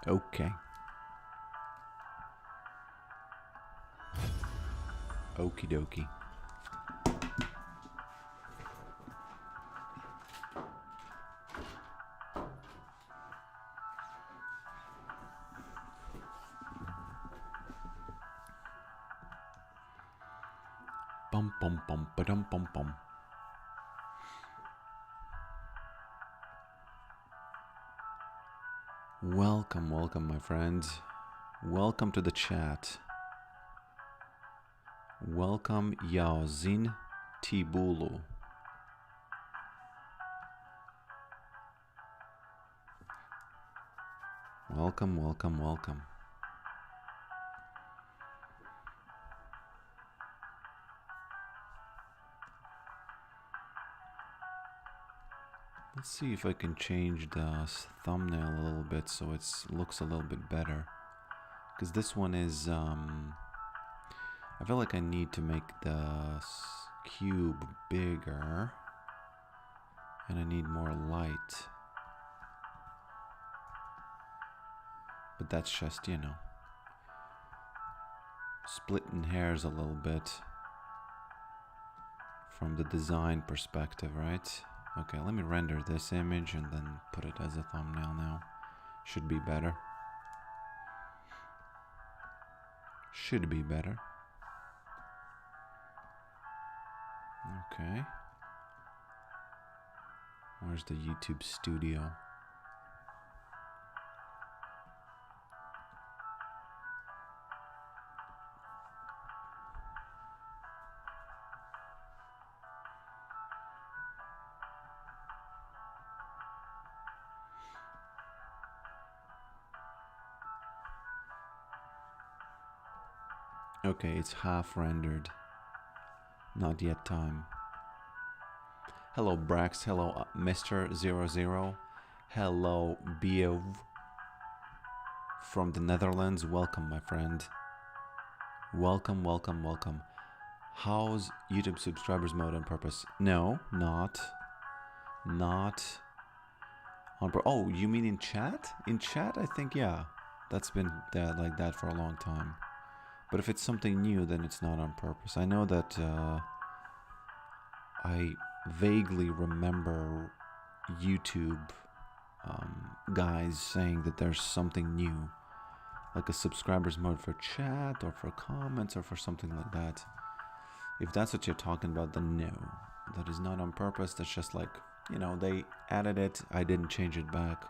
Okay. Okie dokie. Bum bum bum ba dum bum bum. Welcome, welcome, my friends. Welcome to the chat. Welcome, Yaozin Tibulu. Welcome, welcome, welcome. Let's see if I can change the thumbnail a little bit so it looks a little bit better. Because this one is, I feel like I need to make the cube bigger. And I need more light. But that's just, you know, splitting hairs a little bit from the design perspective, right? Okay, let me render this image and then put it as a thumbnail now. Should be better. Should be better. Okay. Where's the YouTube studio? Okay, it's half rendered. Not yet time. Hello Brax, hello Mr. 00. Hello Biov from the Netherlands. Welcome, my friend. Welcome, welcome, welcome. How's YouTube subscribers mode on purpose? No, not on purpose. Oh, you mean in chat? In chat, I think, yeah. That's been like that for a long time. But if it's something new, then it's not on purpose. I know that I vaguely remember YouTube guys saying that there's something new, like a subscribers mode for chat or for comments or for something like that. If that's what you're talking about, then no, that is not on purpose. That's just like, you know, they added it, I didn't change it back.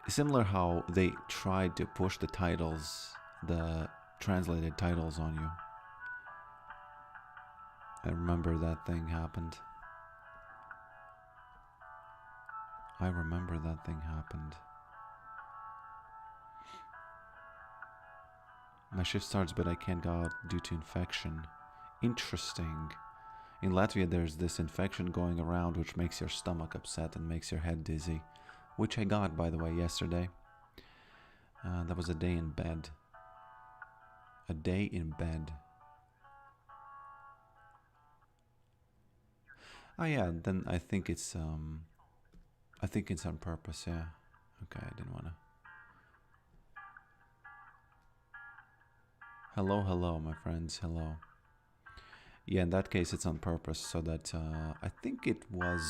Similar how they tried to push the titles, the translated titles on you. I remember that thing happened. I remember that thing happened. My shift starts, but I can't go out due to infection. Interesting. In Latvia, there's this infection going around which makes your stomach upset and makes your head dizzy. Which I got, by the way, yesterday. That was a day in bed. A day in bed. Oh yeah, then I think it's on purpose, yeah. Okay, I didn't wanna. Hello, hello, my friends, hello. Yeah, in that case it's on purpose, so that I think it was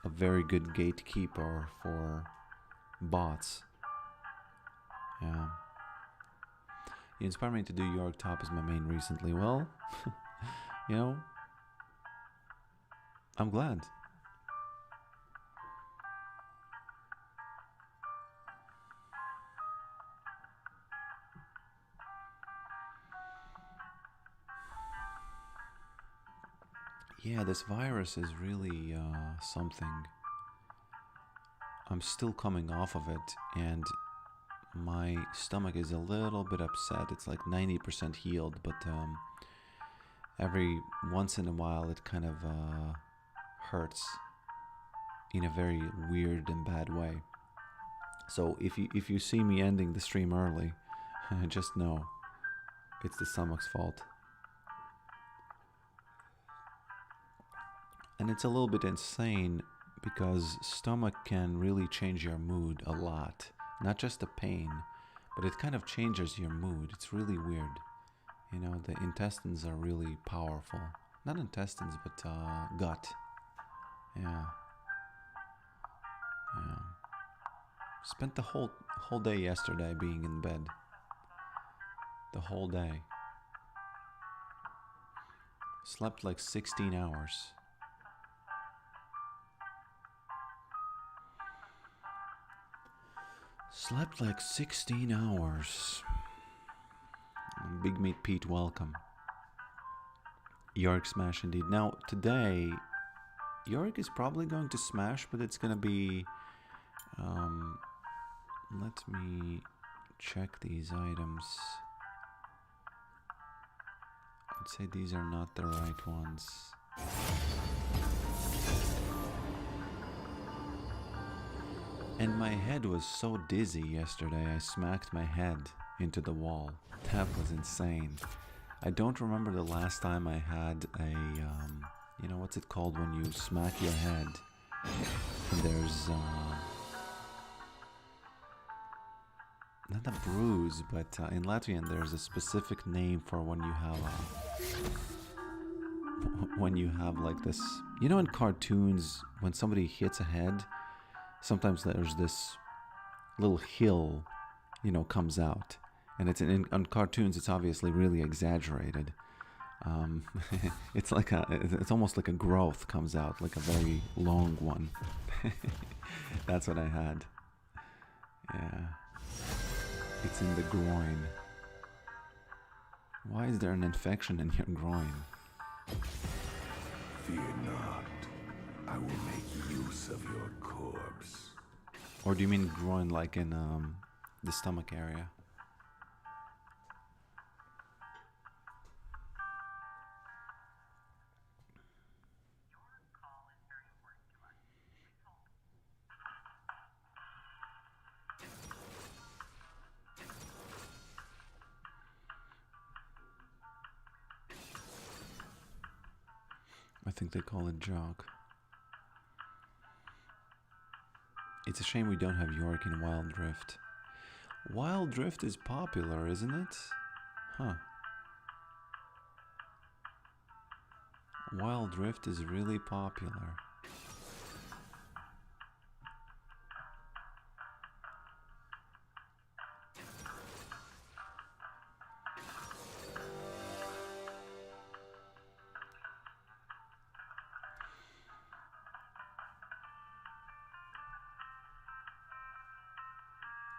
a very good gatekeeper for bots. Yeah. You inspired me to do Yorick top as my main recently. Well, you know, I'm glad. Yeah, this virus is really something. I'm still coming off of it, and my stomach is a little bit upset. It's like 90% healed, but every once in a while it kind of hurts in a very weird and bad way. So if you see me ending the stream early, just know it's the stomach's fault. And it's a little bit insane because stomach can really change your mood a lot. Not just the pain, but it kind of changes your mood. It's really weird. You know, the intestines are really powerful. Not intestines, but gut. Yeah. Yeah. Spent the whole day yesterday being in bed. The whole day. Slept like 16 hours. Slept like 16 hours. Big Meat Pete, welcome. Yorick smash indeed. Now, today, Yorick is probably going to smash, but it's going to be... let me check these items. I'd say these are not the right ones. And my head was so dizzy yesterday, I smacked my head into the wall. That was insane. I don't remember the last time I had a, you know, what's it called when you smack your head? And there's, not a bruise, but in Latvian there's a specific name for when you have like this, you know, in cartoons when somebody hits a head, sometimes there's this little hill, you know, comes out, and it's on cartoons it's obviously really exaggerated. It's like it's almost like a growth comes out, like a very long one. That's what I had. Yeah. It's in the groin. Why is there an infection in your groin? Fear not. I will make use of your corpse. Or do you mean groin like in the stomach area? I think they call it jog. It's a shame we don't have Yorick in Wild Rift. Wild Rift is popular, isn't it? Huh. Wild Rift is really popular.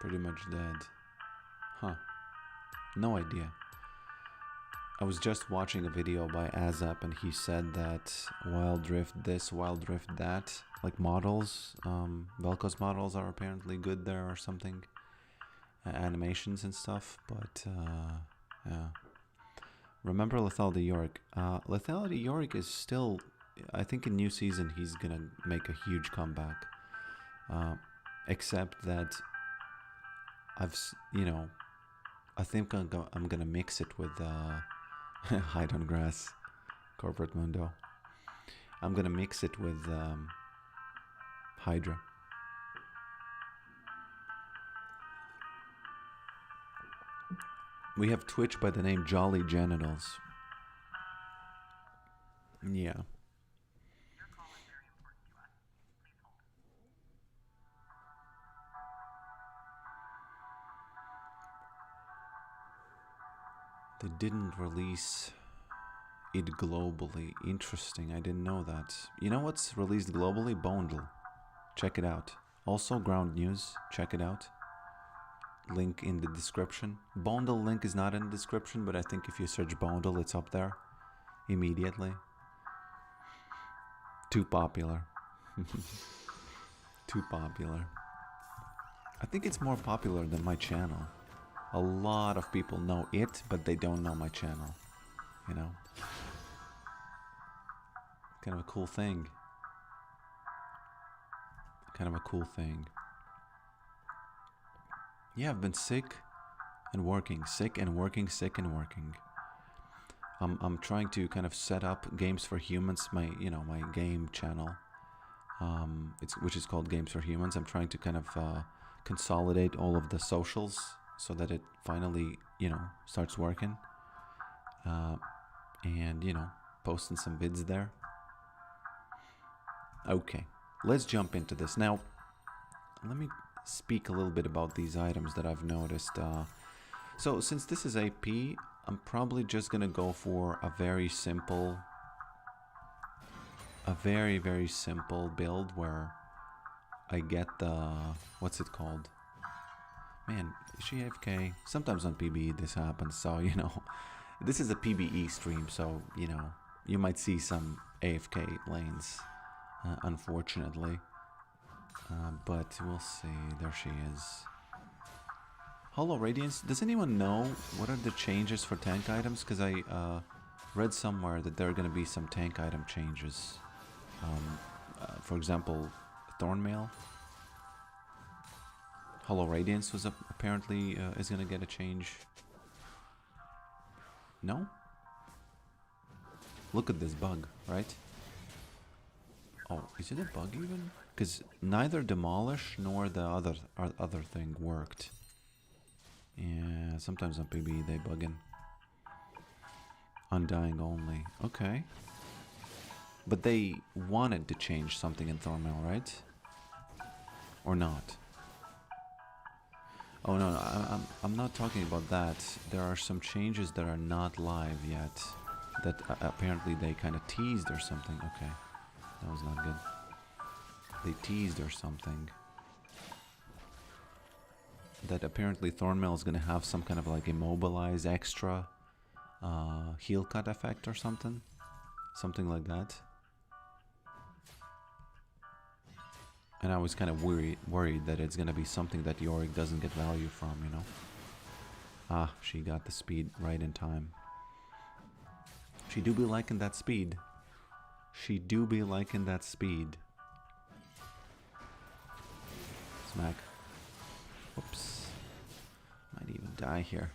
Pretty much dead. Huh. No idea. I was just watching a video by Azap and he said that Wild Rift this, Wild Rift that, like models, Vel'Koz models are apparently good there or something. Animations and stuff, but yeah. Remember Lethality Yorick. Lethality Yorick is still, I think in new season he's gonna make a huge comeback. Except that I think I'm gonna mix it with Hide on Grass, Corporate Mundo. I'm gonna mix it with Hydra. We have Twitch by the name Jolly Genitals. Yeah. They didn't release it globally. Interesting, I didn't know that. You know what's released globally? Bondle. Check it out. Also, Ground News. Check it out. Link in the description. Bondle link is not in the description, but I think if you search Bondle, it's up there immediately. Too popular. Too popular. I think it's more popular than my channel. A lot of people know it, but they don't know my channel. You know? Kind of a cool thing. Kind of a cool thing. Yeah, I've been sick and working. Sick and working, sick and working. I'm trying to kind of set up Games for Humans, my game channel. Which is called Games for Humans. I'm trying to kind of consolidate all of the socials so that it finally, starts working. And, posting some vids there. Okay, let's jump into this. Now, let me speak a little bit about these items that I've noticed. So since this is AP, I'm probably just gonna go for a very simple, very simple build where I get the, what's it called? Man, is she AFK? Sometimes on PBE this happens, so this is a PBE stream, so you might see some AFK lanes, unfortunately. But we'll see. There she is. Hollow Radiance. Does anyone know what are the changes for tank items? Because I read somewhere that there are going to be some tank item changes. For example, Thornmail. Hollow Radiance was apparently is going to get a change. No? Look at this bug, right? Oh, is it a bug even? Because neither Demolish nor the other thing worked. Yeah, sometimes on PB they bug in. Undying only. Okay. But they wanted to change something in Thornmail, right? Or not? Oh no, I'm not talking about that. There are some changes that are not live yet. That apparently they kind of teased or something. Okay, that was not good. They teased or something. That apparently Thornmail is gonna have some kind of like immobilize extra heal cut effect or something. Something like that. And I was kind of worried that it's gonna be something that Yorick doesn't get value from, Ah, she got the speed right in time. She do be liking that speed. She do be liking that speed. Smack. Whoops. Might even die here.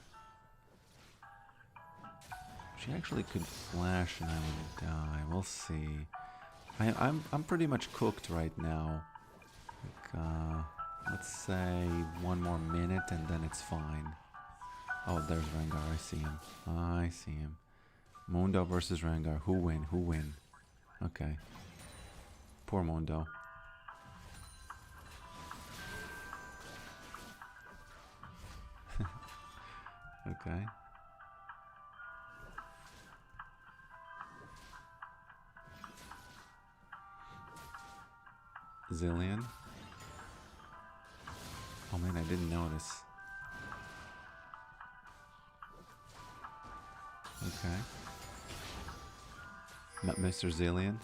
She actually could flash and I would die. We'll see. I'm pretty much cooked right now. Like, let's say one more minute and then it's fine. Oh, there's Rengar. I see him. I see him. Mundo versus Rengar. Who win? Who win? Okay. Poor Mundo. Okay. Zillion. Oh man, I didn't notice. Okay. Mr. Zillion.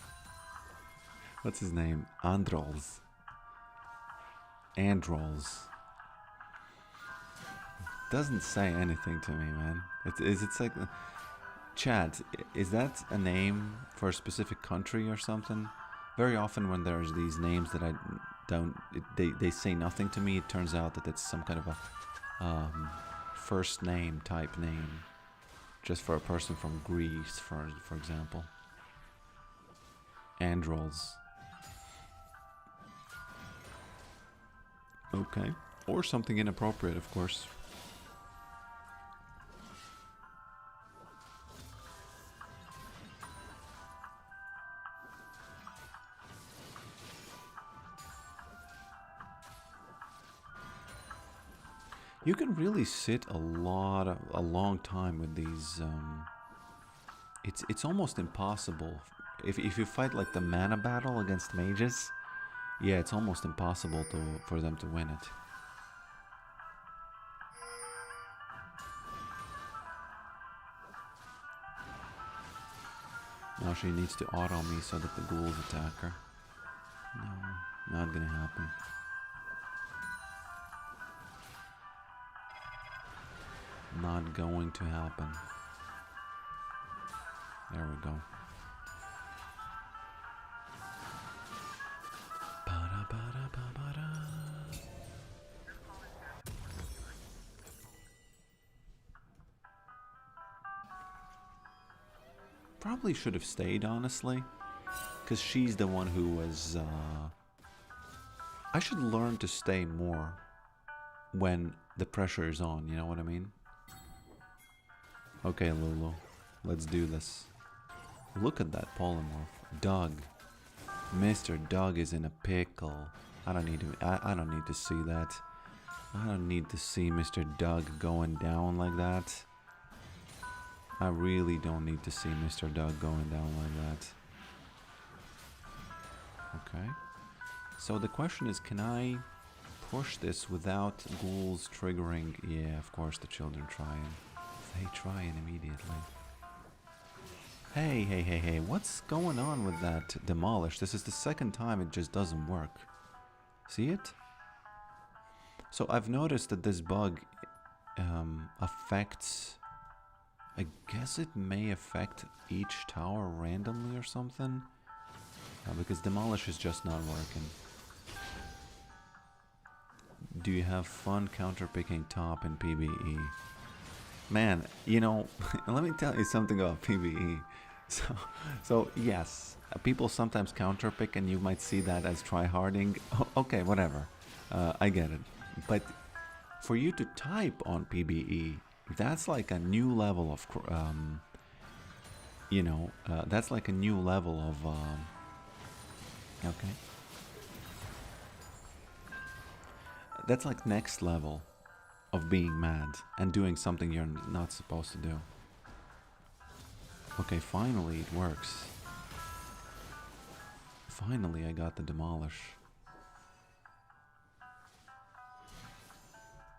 What's his name? Androls. Androls. Doesn't say anything to me, man. It's like... Chat, is that a name for a specific country or something? Very often when there's these names that I don't... They say nothing to me, it turns out that it's some kind of a first name type name. Just for a person from Greece, for example. Androls. Okay. Or something inappropriate, of course. You can really sit a long time with these. It's almost impossible. If you fight like the mana battle against mages, yeah, it's almost impossible for them to win it. Now she needs to auto me so that the ghouls attack her. No, not gonna happen. Not going to happen. There we go. Probably should have stayed, honestly. Because she's the one who was... I should learn to stay more. when the pressure is on, you know what I mean? Okay, Lulu, let's do this. Look at that polymorph. Doug. Mr. Doug is in a pickle. I don't need to see that. I don't need to see Mr. Doug going down like that. I really don't need to see Mr. Doug going down like that. Okay. So the question is, can I push this without ghouls triggering? Yeah, of course the children try and they try and immediately. Hey, what's going on with that demolish? This is the second time it just doesn't work. See it? So I've noticed that this bug affects... I guess it may affect each tower randomly or something. Because demolish is just not working. Do you have fun counterpicking top in PvE? Man, you know, let me tell you something about PvE. So yes, people sometimes counterpick and you might see that as tryharding. Oh, okay, whatever. I get it. But for you to type on PvE, that's like a new level of, you know, that's like a new level of, okay. That's like next level of being mad and doing something you're not supposed to do. Okay, finally it works. Finally I got the demolish.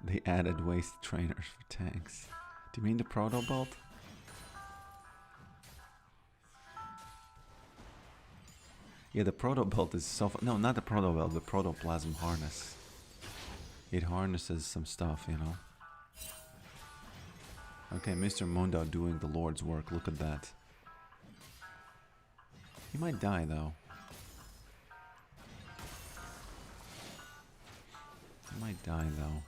They added waste trainers for tanks. Do you mean the proto belt? Yeah, the proto belt is so... No, not the proto belt, the protoplasm harness. It harnesses some stuff, you know. Okay, Mr. Mundo doing the Lord's work. Look at that. He might die, though. He might die, though.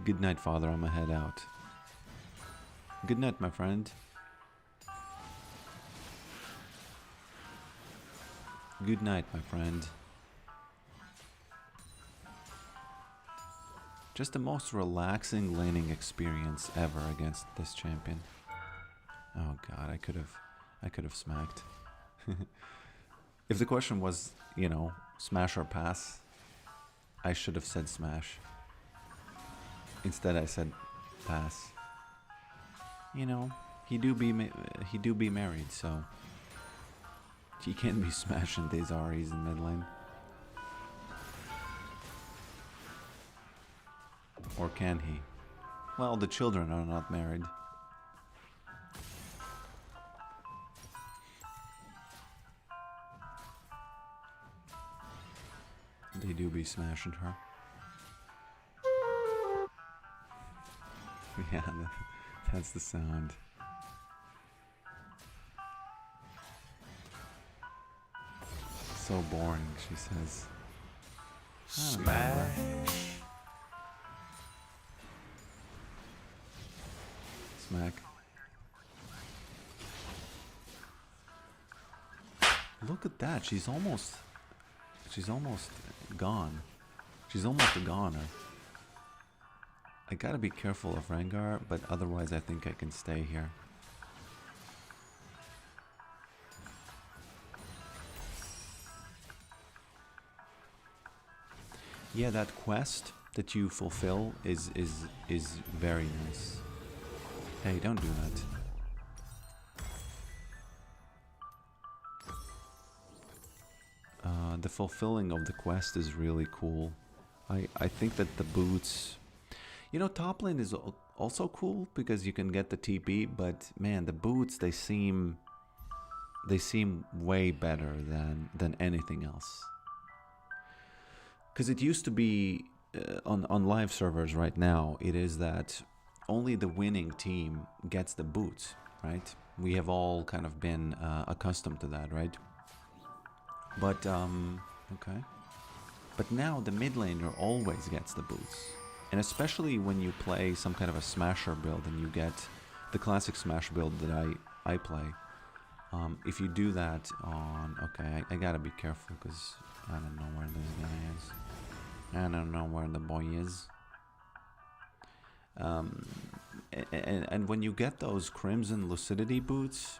Good night, Father. I'm gonna head out. Good night, my friend. Good night, my friend. Just the most relaxing laning experience ever against this champion. Oh god, I could have smacked. If the question was, you know, smash or pass, I should have said smash. Instead I said pass. You know, he do be married, so he can't be smashing these Aries in mid lane. Or can he? Well, the children are not married. They do be smashing her. Yeah, that's the sound. So boring, she says. Smash. Smack. Look at that. She's almost gone. She's almost a goner. I gotta be careful of Rengar, but otherwise I think I can stay here. Yeah, that quest that you fulfill is very nice. Hey, don't do that. The fulfilling of the quest is really cool. I think that the boots... You know, top lane is also cool because you can get the TP, but man, the boots, they seem way better than anything else. Because it used to be on live servers right now, it is that only the winning team gets the boots, right? We have all kind of been accustomed to that, right? But okay. But now the mid laner always gets the boots. And especially when you play some kind of a smasher build and you get the classic smash build that I play. If you do that on... Okay, I gotta be careful because I don't know where this guy I don't know where the boy is. And when you get those Crimson Lucidity boots,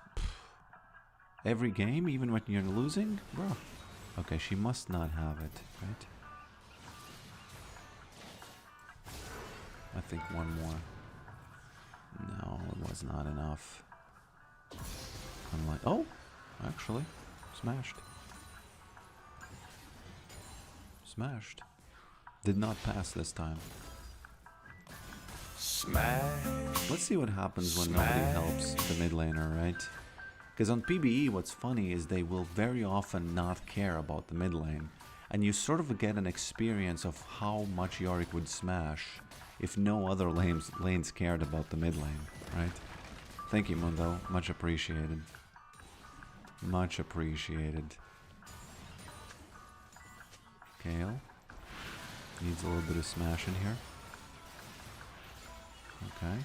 every game, even when you're losing, bro. Okay, she must not have it, right? I think one more. No, it was not enough. I'm like, oh, actually, smashed. Smashed. Did not pass this time. Smash. Let's see what happens when nobody helps the mid laner, right? Because on PBE, what's funny is they will very often not care about the mid lane. And you sort of get an experience of how much Yorick would smash if no other lanes cared about the mid lane, right? Thank you, Mundo. Much appreciated. Much appreciated. Kale. Needs a little bit of smash in here. Okay.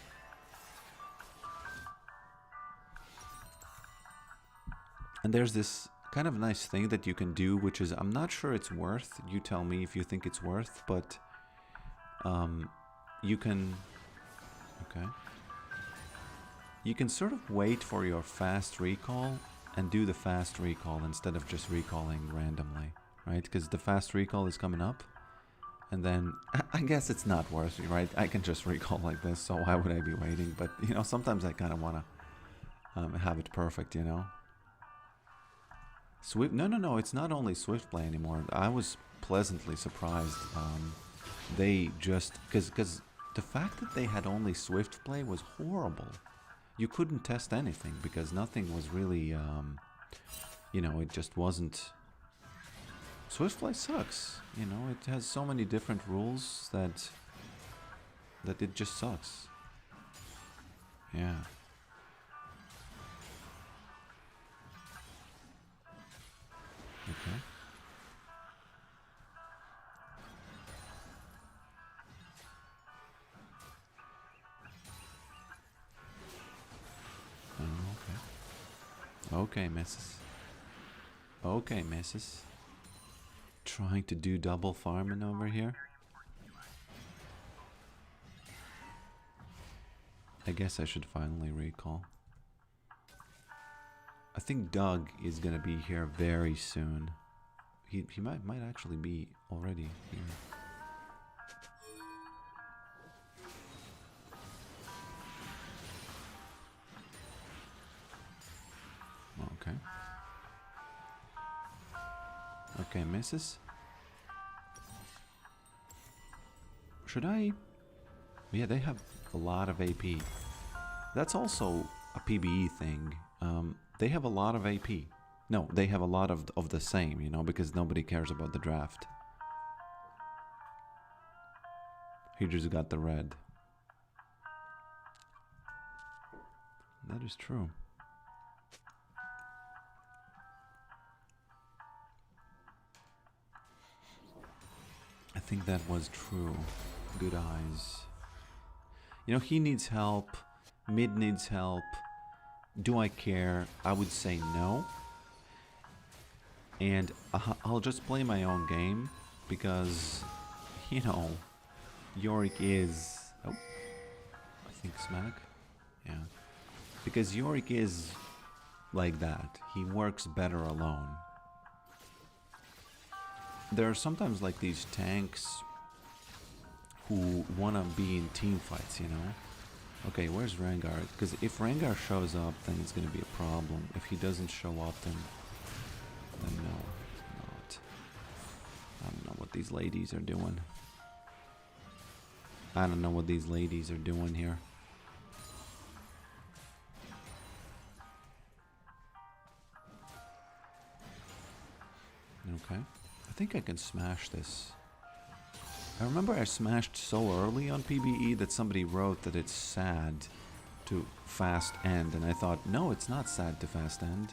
And there's this kind of nice thing that you can do, which is, I'm not sure it's worth, you tell me if you think it's worth, but you can, okay, you can sort of wait for your fast recall and do the fast recall instead of just recalling randomly, right? Because the fast recall is coming up, and then I guess it's not worth it, right? I can just recall like this, so why would I be waiting? But, you know, sometimes I kind of want to have it perfect, you know? Swift? No, it's not only Swift play anymore. I was pleasantly surprised. They just, because the fact that they had only Swift play was horrible. You couldn't test anything because nothing was really, you know, it just wasn't. Swift play sucks. You know, it has so many different rules that it just sucks. Yeah. Okay. Oh, okay. Okay, missus. Okay, missus. Trying to do double farming over here. I guess I should finally recall. I think Doug is gonna be here very soon. He might actually be already here. Okay. Okay, missus. Should I? Yeah, they have a lot of AP. That's also a PBE thing. They have a lot of AP. No, they have a lot of the same, you know, because nobody cares about the draft. He just got the red. That is true. I think that was true. Good eyes. You know, he needs help. Mid needs help. Do I care? I would say no. And I'll just play my own game because, you know, Yorick is... Oh, I think smack. Yeah. Because Yorick is like that. He works better alone. There are sometimes like these tanks who want to be in team fights, you know? Okay, where's Rengar? Because if Rengar shows up, then it's going to be a problem. If he doesn't show up, then no, not. I don't know what these ladies are doing. I don't know what these ladies are doing here. Okay. I think I can smash this. I remember I smashed so early on PBE that somebody wrote that it's sad to fast end, and I thought, no, it's not sad to fast end.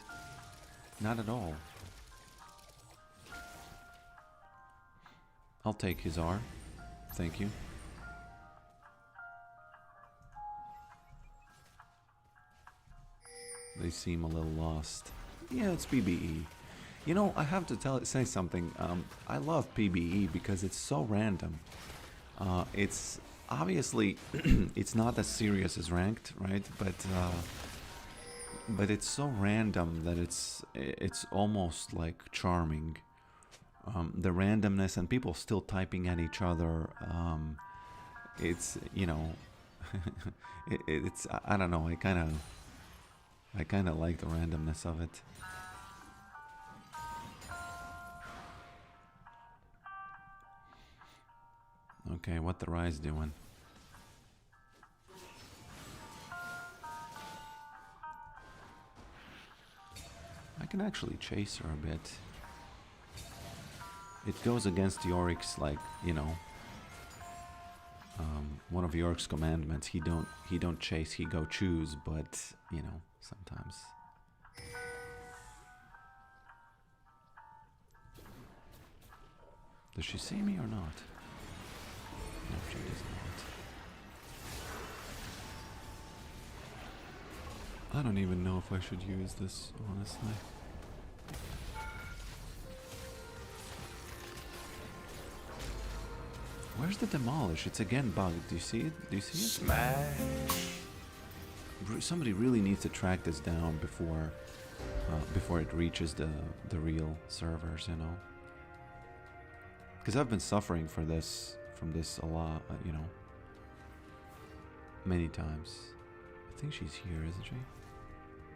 Not at all. I'll take his R. Thank you. They seem a little lost. Yeah, it's PBE. You know, I have to say something. I love PBE because it's so random. It's obviously it's not as serious as ranked, right? But it's so random that it's almost like charming. The randomness and people still typing at each other. It's you know, it's I don't know. I kind of like the randomness of it. Okay, what the Rise doing? I can actually chase her a bit. It goes against Yorick's, like, you know, one of Yorick's commandments. He don't chase, he go choose. But you know, sometimes. Does she see me or not? No, she does not. I don't even know if I should use this, honestly. Where's the demolish? It's again bugged. Do you see it? Do you see it? Smash. Somebody really needs to track this down before it reaches the real servers, you know. Because I've been suffering from this a lot, you know, many times. I think she's here, isn't she?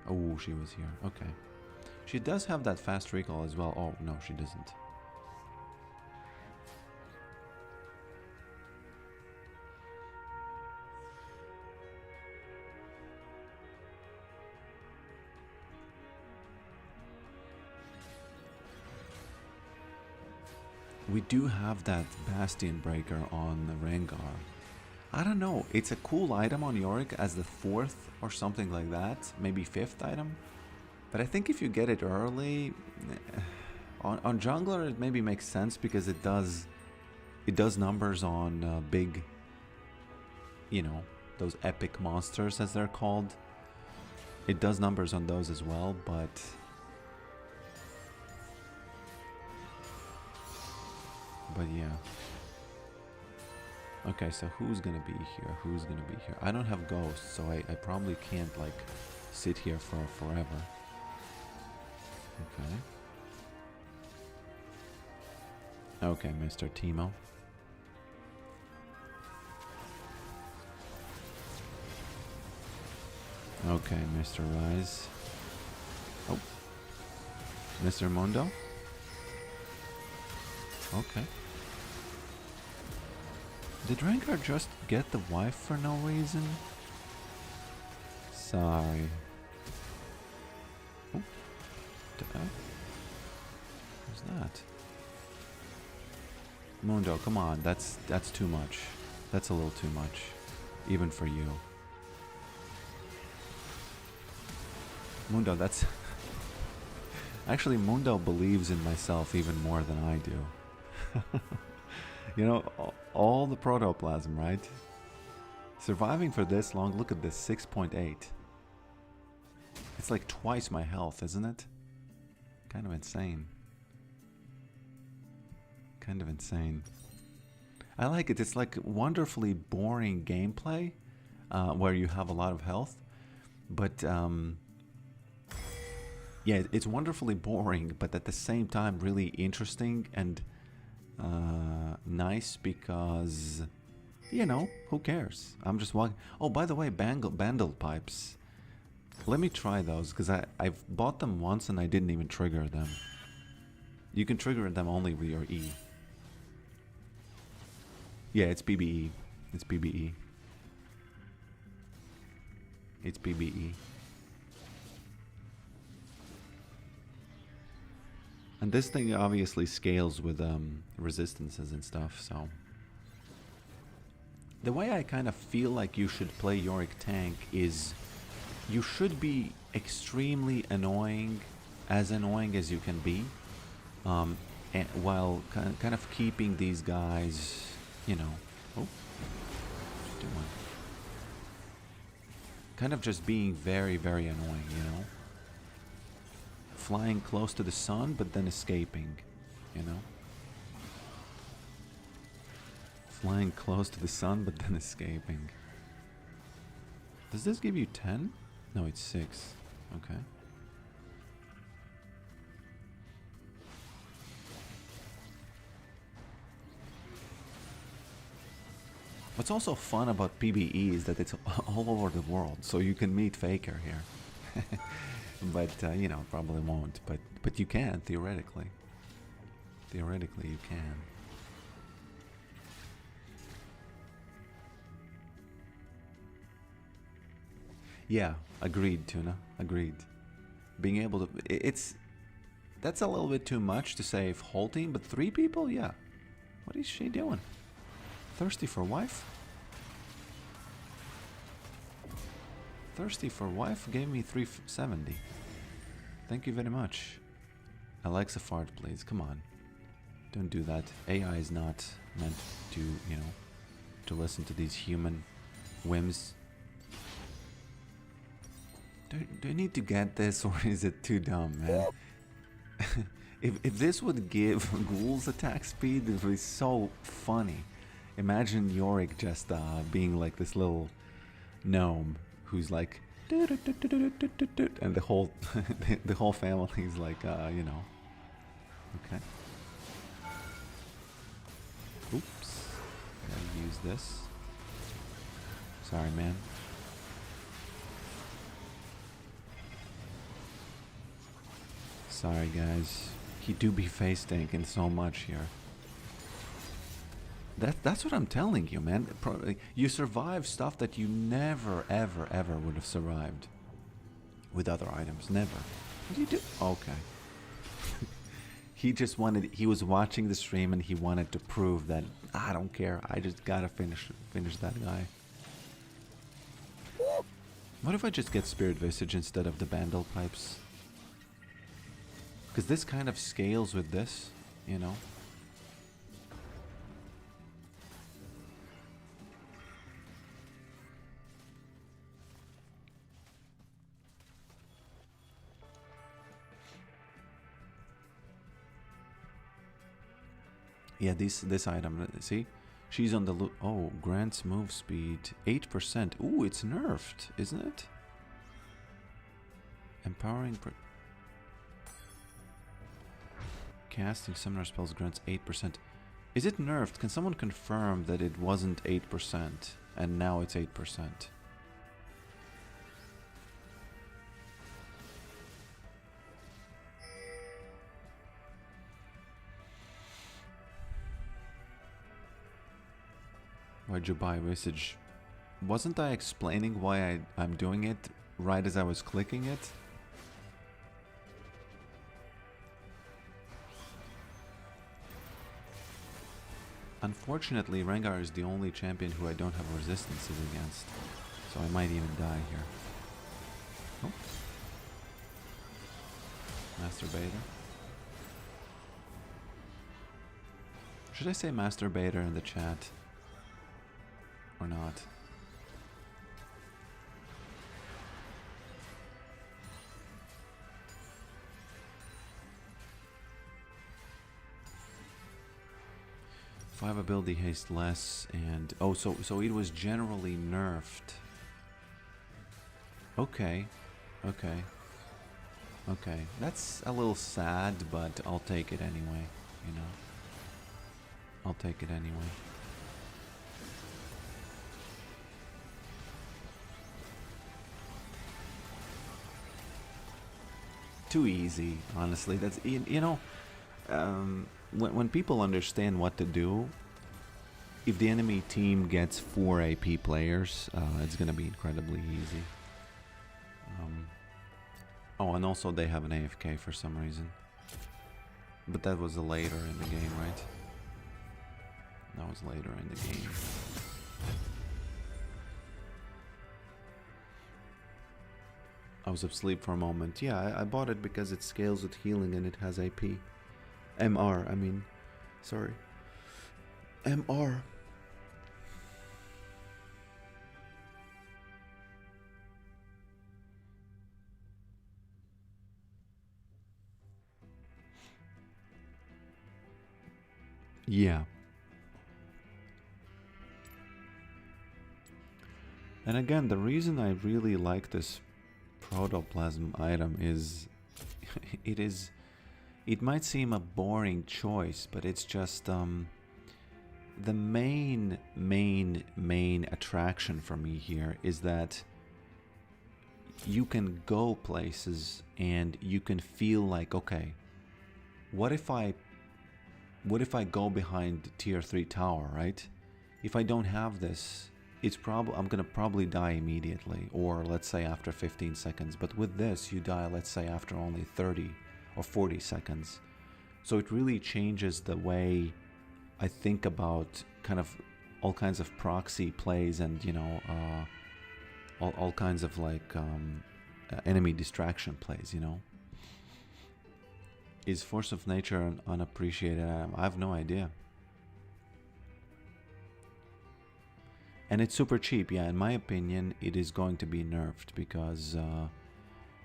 Oh, she was here. Okay. She does have that fast recall as well. Oh, no, she doesn't. We do have that Bastion Breaker on the Rengar. I don't know, it's a cool item on Yorick as the 4th or something like that, maybe 5th item. But I think if you get it early, on Jungler it maybe makes sense because it does numbers on big, you know, those epic monsters as they're called. It does numbers on those as well, but yeah. Okay, so who's gonna be here? Who's gonna be here? I don't have ghosts, so I probably can't, like, sit here for forever. Okay. Okay, Mr. Timo. Okay, Mr. Rise. Oh. Mr. Mundo? Okay. Did Rengar just get the wife for no reason? Sorry. Oh. Who's that? Mundo, come on. That's too much. That's a little too much. Even for you. Mundo, that's... Actually, Mundo believes in myself even more than I do. You know, all the protoplasm, right? Surviving for this long, look at this, 6.8. It's like twice my health, isn't it? Kind of insane. Kind of insane. I like it. It's like wonderfully boring gameplay where you have a lot of health. But, yeah, it's wonderfully boring, but at the same time really interesting and nice because, you know, who cares? I'm just walking. Oh, by the way, bandle pipes. Let me try those because I've bought them once and I didn't even trigger them. You can trigger them only with your E. Yeah, it's PBE. It's PBE. It's PBE. And this thing obviously scales with resistances and stuff, so... The way I kind of feel like you should play Yorick tank is... You should be extremely annoying as you can be. And while kind of keeping these guys, you know... Oh, what you doing? Kind of just being very, very annoying, you know? flying close to the sun, but then escaping, you know? Flying close to the sun, but then escaping. Does this give you 10? No, it's 6. Okay. What's also fun about PBE is that it's all over the world, so you can meet Faker here. But, you know, probably won't. But you can, theoretically. Theoretically, you can. Yeah, agreed, Tuna. Agreed. Being able to... It's... That's a little bit too much to save whole team, but 3 people? Yeah. What is she doing? Thirsty for wife? Thirsty for wife gave me 370. Thank you very much. Alexa fart, please. Come on. Don't do that. AI is not meant to, you know, to listen to these human whims. Do I need to get this, or is it too dumb, man? if this would give ghouls attack speed, it would be so funny. Imagine Yorick just being like this little gnome who's like, and the whole the whole family is like, you know. Okay. Oops. Gotta use this. Sorry, man. Sorry, guys. He do be face tanking so much here. That's what I'm telling you, man. You survive stuff that you never, ever, ever would have survived with other items. Never. What do you do? Okay. He was watching the stream and he wanted to prove that I don't care. I just gotta finish that guy. What if I just get Spirit Visage instead of the Bandle Pipes? Because this kind of scales with this, you know? Yeah, this item, see? She's on the loop. Oh, grants move speed 8%. Ooh, it's nerfed, isn't it? Empowering... Casting summoner spells grants 8%. Is it nerfed? Can someone confirm that it wasn't 8% and now it's 8%? Why'd you buy Visage? Wasn't I explaining why I'm doing it right as I was clicking it? Unfortunately, Rengar is the only champion who I don't have resistances against, so I might even die here. Oh. Masturbator. Should I say masturbator in the chat? Or not? Five ability haste less, and oh, so it was generally nerfed. Okay, okay, okay. That's a little sad, but I'll take it anyway. You know, I'll take it anyway. Too easy, honestly. That's, you know, when people understand what to do, if the enemy team gets 4 AP players, it's gonna be incredibly easy. Oh, and also they have an AFK for some reason. But that was later in the game, right? That was later in the game. I was asleep for a moment. Yeah, I bought it because it scales with healing and it has AP. MR, I mean. Sorry. MR. Yeah. And again, the reason I really like this protoplasm item is it is it might seem a boring choice, but it's just the main attraction for me here is that you can go places and you can feel like, okay, what if I go behind the tier 3 tower, right? If I don't have this, I'm gonna probably die immediately, or let's say after 15 seconds. But with this, you die, let's say, after only 30 or 40 seconds. So it really changes the way I think about kind of all kinds of proxy plays and, you know, all kinds of like enemy distraction plays, you know. Is Force of Nature an unappreciated item? I have no idea. And it's super cheap, yeah. In my opinion, it is going to be nerfed because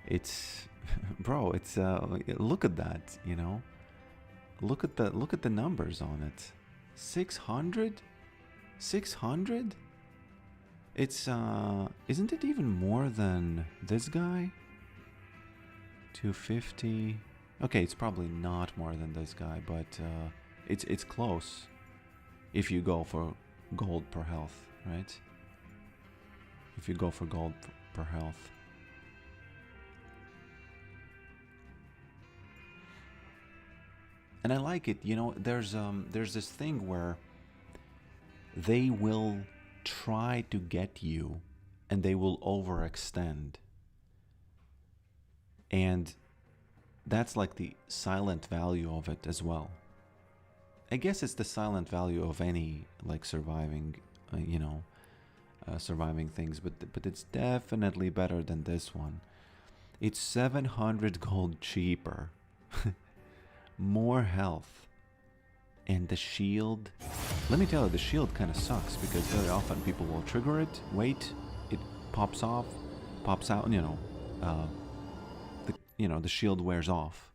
it's, bro. It's look at that, you know. Look at the numbers on it. 600, 600. It's isn't it even more than this guy? 250. Okay, it's probably not more than this guy, but it's close. If you go for gold per health, right? If you go for gold per health. And I like it, you know, there's this thing where they will try to get you and they will overextend. And that's like the silent value of it as well. I guess it's the silent value of any like surviving, you know, surviving things, but it's definitely better than this one. It's 700 gold cheaper. More health. And the shield, let me tell you, the shield kind of sucks because very often people will trigger it, wait, it pops off, pops out, you know, the shield wears off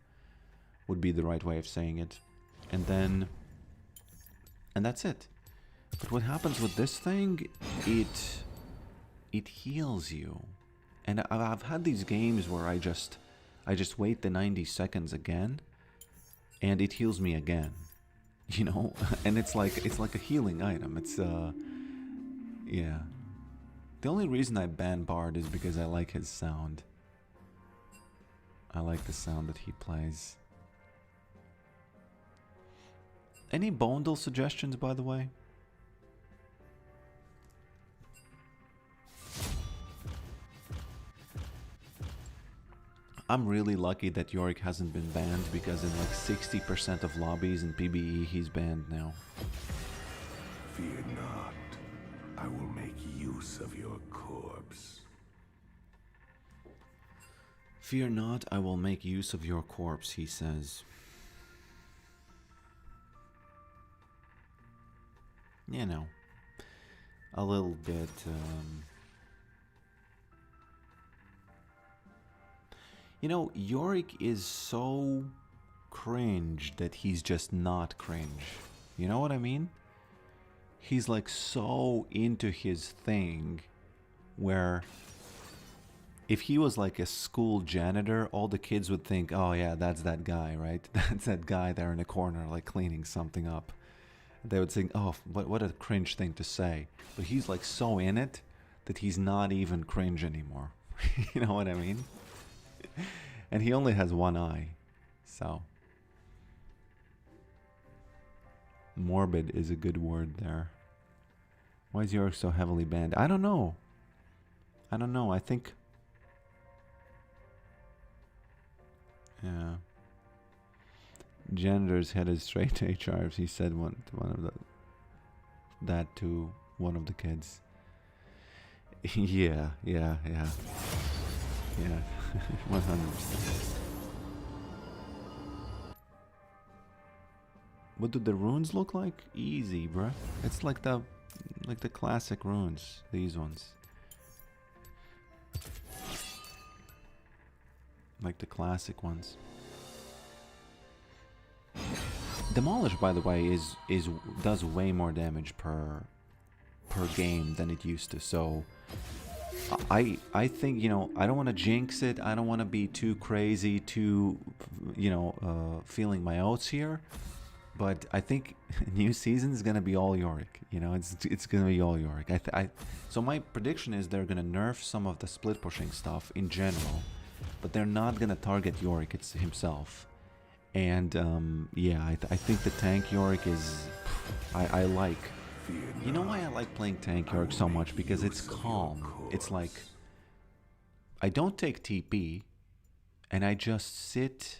would be the right way of saying it. And that's it. But what happens with this thing, it heals you. And I've had these games where I just wait the 90 seconds again and it heals me again. You know, and it's like a healing item. It's yeah. The only reason I ban Bard is because I like his sound. I like the sound that he plays. Any bundle suggestions, by the way? I'm really lucky that Yorick hasn't been banned because in like 60% of lobbies in PBE he's banned now. Fear not. I will make use of your corpse. Fear not, I will make use of your corpse, he says. You know, a little bit, you know, Yorick is so cringe that he's just not cringe. You know what I mean? He's like so into his thing where if he was like a school janitor, all the kids would think, oh yeah, that's that guy, right? That's that guy there in the corner like cleaning something up. They would think, oh, what a cringe thing to say. But he's like so in it that he's not even cringe anymore. You know what I mean? And he only has one eye, so morbid is a good word there. Why is Yorick so heavily banned? I don't know. I think, yeah, janitors headed straight to HR. He said that to one of the kids. Yeah. 100%. What do the runes look like? Easy, bruh. It's like the classic runes. These ones. Like the classic ones. Demolish, by the way, does way more damage per game than it used to. So I think, you know, I don't want to jinx it. I don't want to be too crazy, too, you know, feeling my oats here. But I think new season is gonna be all Yorick. You know, it's gonna be all Yorick. So my prediction is they're gonna nerf some of the split pushing stuff in general, but they're not gonna target Yorick himself. And yeah, I think the tank Yorick is I like. You know why I like playing tank Yorick so much? Because it's calm. It's like I don't take TP, and I just sit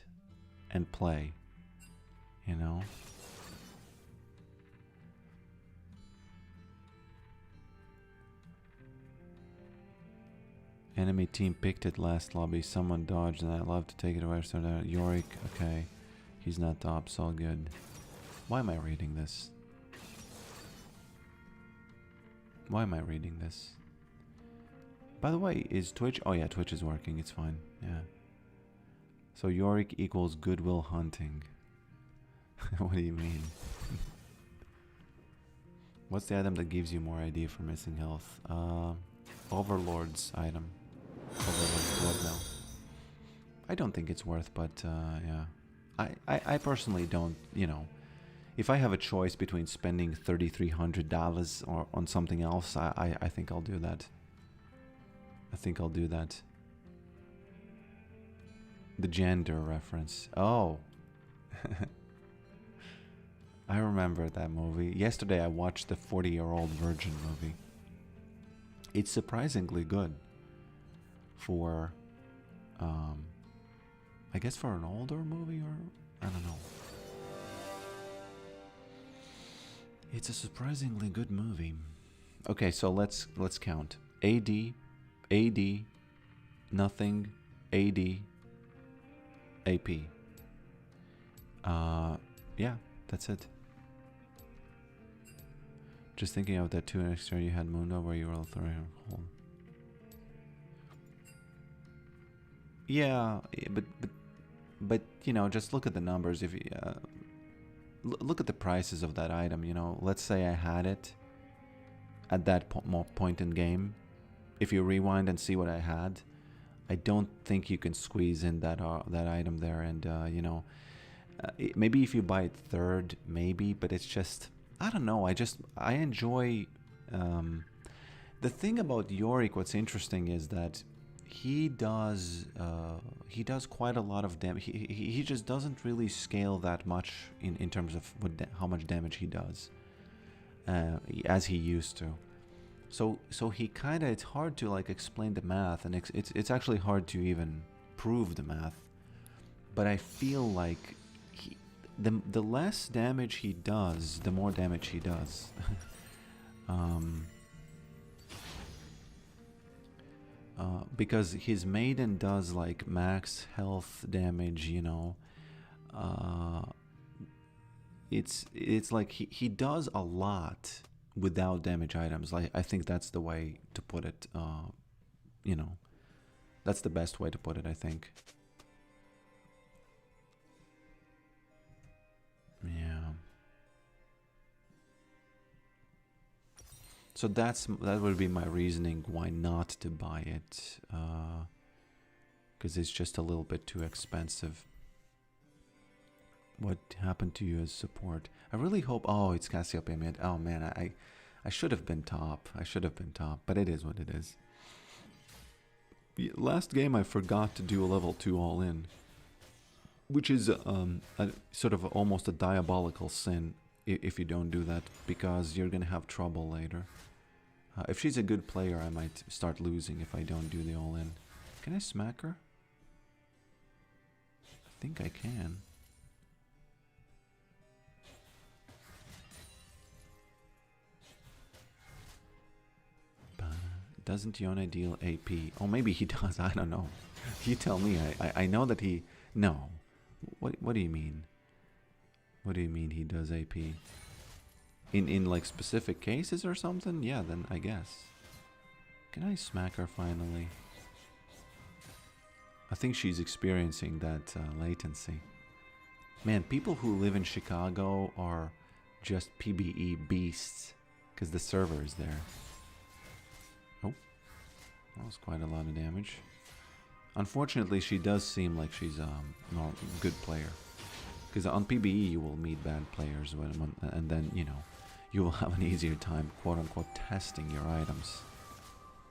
and play. You know. Enemy team picked it last lobby. Someone dodged, and I'd love to take it away. So that Yorick, okay, he's not top, so all good. Why am I reading this? Why am I reading this? By the way, is Twitch? Oh yeah, Twitch is working. It's fine. Yeah. So Yorick equals Goodwill Hunting. What do you mean? What's the item that gives you more ID for missing health? Overlord's item. Overlord's blood now. I don't think it's worth, but yeah. I personally don't, you know. If I have a choice between spending $3,300 or on something else, I think I'll do that. I think I'll do that. The gender reference. Oh. I remember that movie. Yesterday I watched the 40-Year-Old Virgin movie. It's surprisingly good for, I guess for an older movie, or I don't know. It's a surprisingly good movie. Okay, so let's count. AD, nothing, AD, AP. Yeah, that's it. Just thinking of that 2 extra you had Mundo where you were all throwing home. Yeah, but you know, just look at the numbers. If you look at the prices of that item, you know, let's say I had it at that point in game. If you rewind and see what I had, I don't think you can squeeze in that item there. And you know, maybe if you buy it third, maybe, but it's just, I don't know. I enjoy. The thing about Yorick, what's interesting is that he does quite a lot of damage. He just doesn't really scale that much in terms of how much damage he does, as he used to. So he kind of, it's hard to like explain the math, and it's actually hard to even prove the math. But I feel like the less damage he does, the more damage he does. Because his maiden does like max health damage, you know. It's like he does a lot without damage items. Like, I think that's the way to put it. You know, that's the best way to put it, I think. Yeah. So that would be my reasoning why not to buy it, because it's just a little bit too expensive. What happened to you as support? I really hope. Oh, it's Cassiopeia mid. Oh man, I should have been top. I should have been top, but it is what it is. Last game I forgot to do a level 2 all in, which is a sort of almost a diabolical sin if you don't do that, because you're gonna have trouble later. If she's a good player, I might start losing if I don't do the all in. Can I smack her? I think I can. Doesn't Yone deal AP? Oh, maybe he does. I don't know. You tell me. I know that he... No. What do you mean? What do you mean he does AP? In like specific cases or something? Yeah, then I guess. Can I smack her finally? I think she's experiencing that latency. Man, people who live in Chicago are just PBE beasts because the server is there. Oh, that was quite a lot of damage. Unfortunately, she does seem like she's a good player. Because on PBE you will meet bad players, and then, you know, you will have an easier time, quote-unquote, testing your items.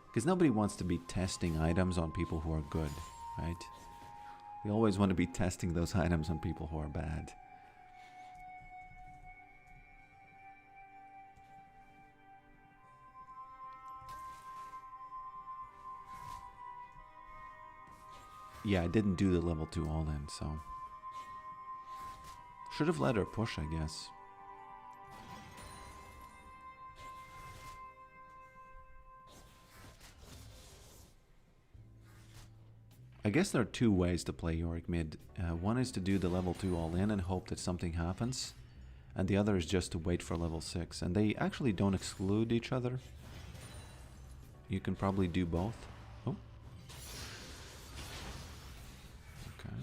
Because nobody wants to be testing items on people who are good, right? We always want to be testing those items on people who are bad. Yeah, I didn't do the level 2 all-in, so... Should have let her push, I guess. I guess there are two ways to play Yorick mid. One is to do the level 2 all-in and hope that something happens. And the other is just to wait for level 6. And they actually don't exclude each other. You can probably do both. Oh. Okay.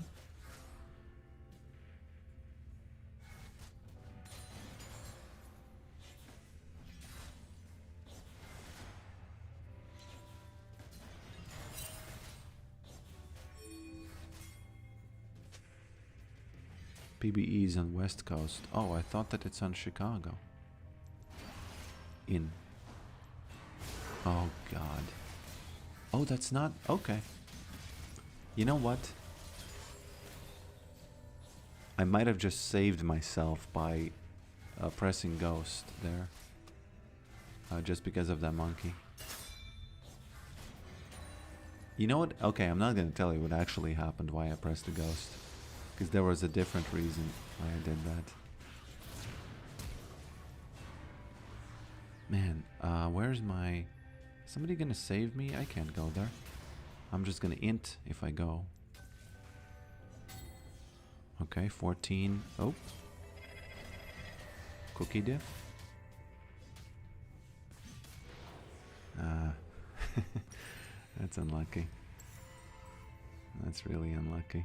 PBE is on West Coast. Oh, I thought that it's on Chicago. In. Oh, God. Oh, that's not... Okay. You know what? I might have just saved myself by pressing Ghost there. Just because of that monkey. You know what? Okay, I'm not going to tell you what actually happened, why I pressed the Ghost. Because there was a different reason why I did that. Man, where's my... Somebody gonna save me? I can't go there. I'm just gonna int if I go. Okay, 14. Oh. Cookie diff. That's unlucky. That's really unlucky.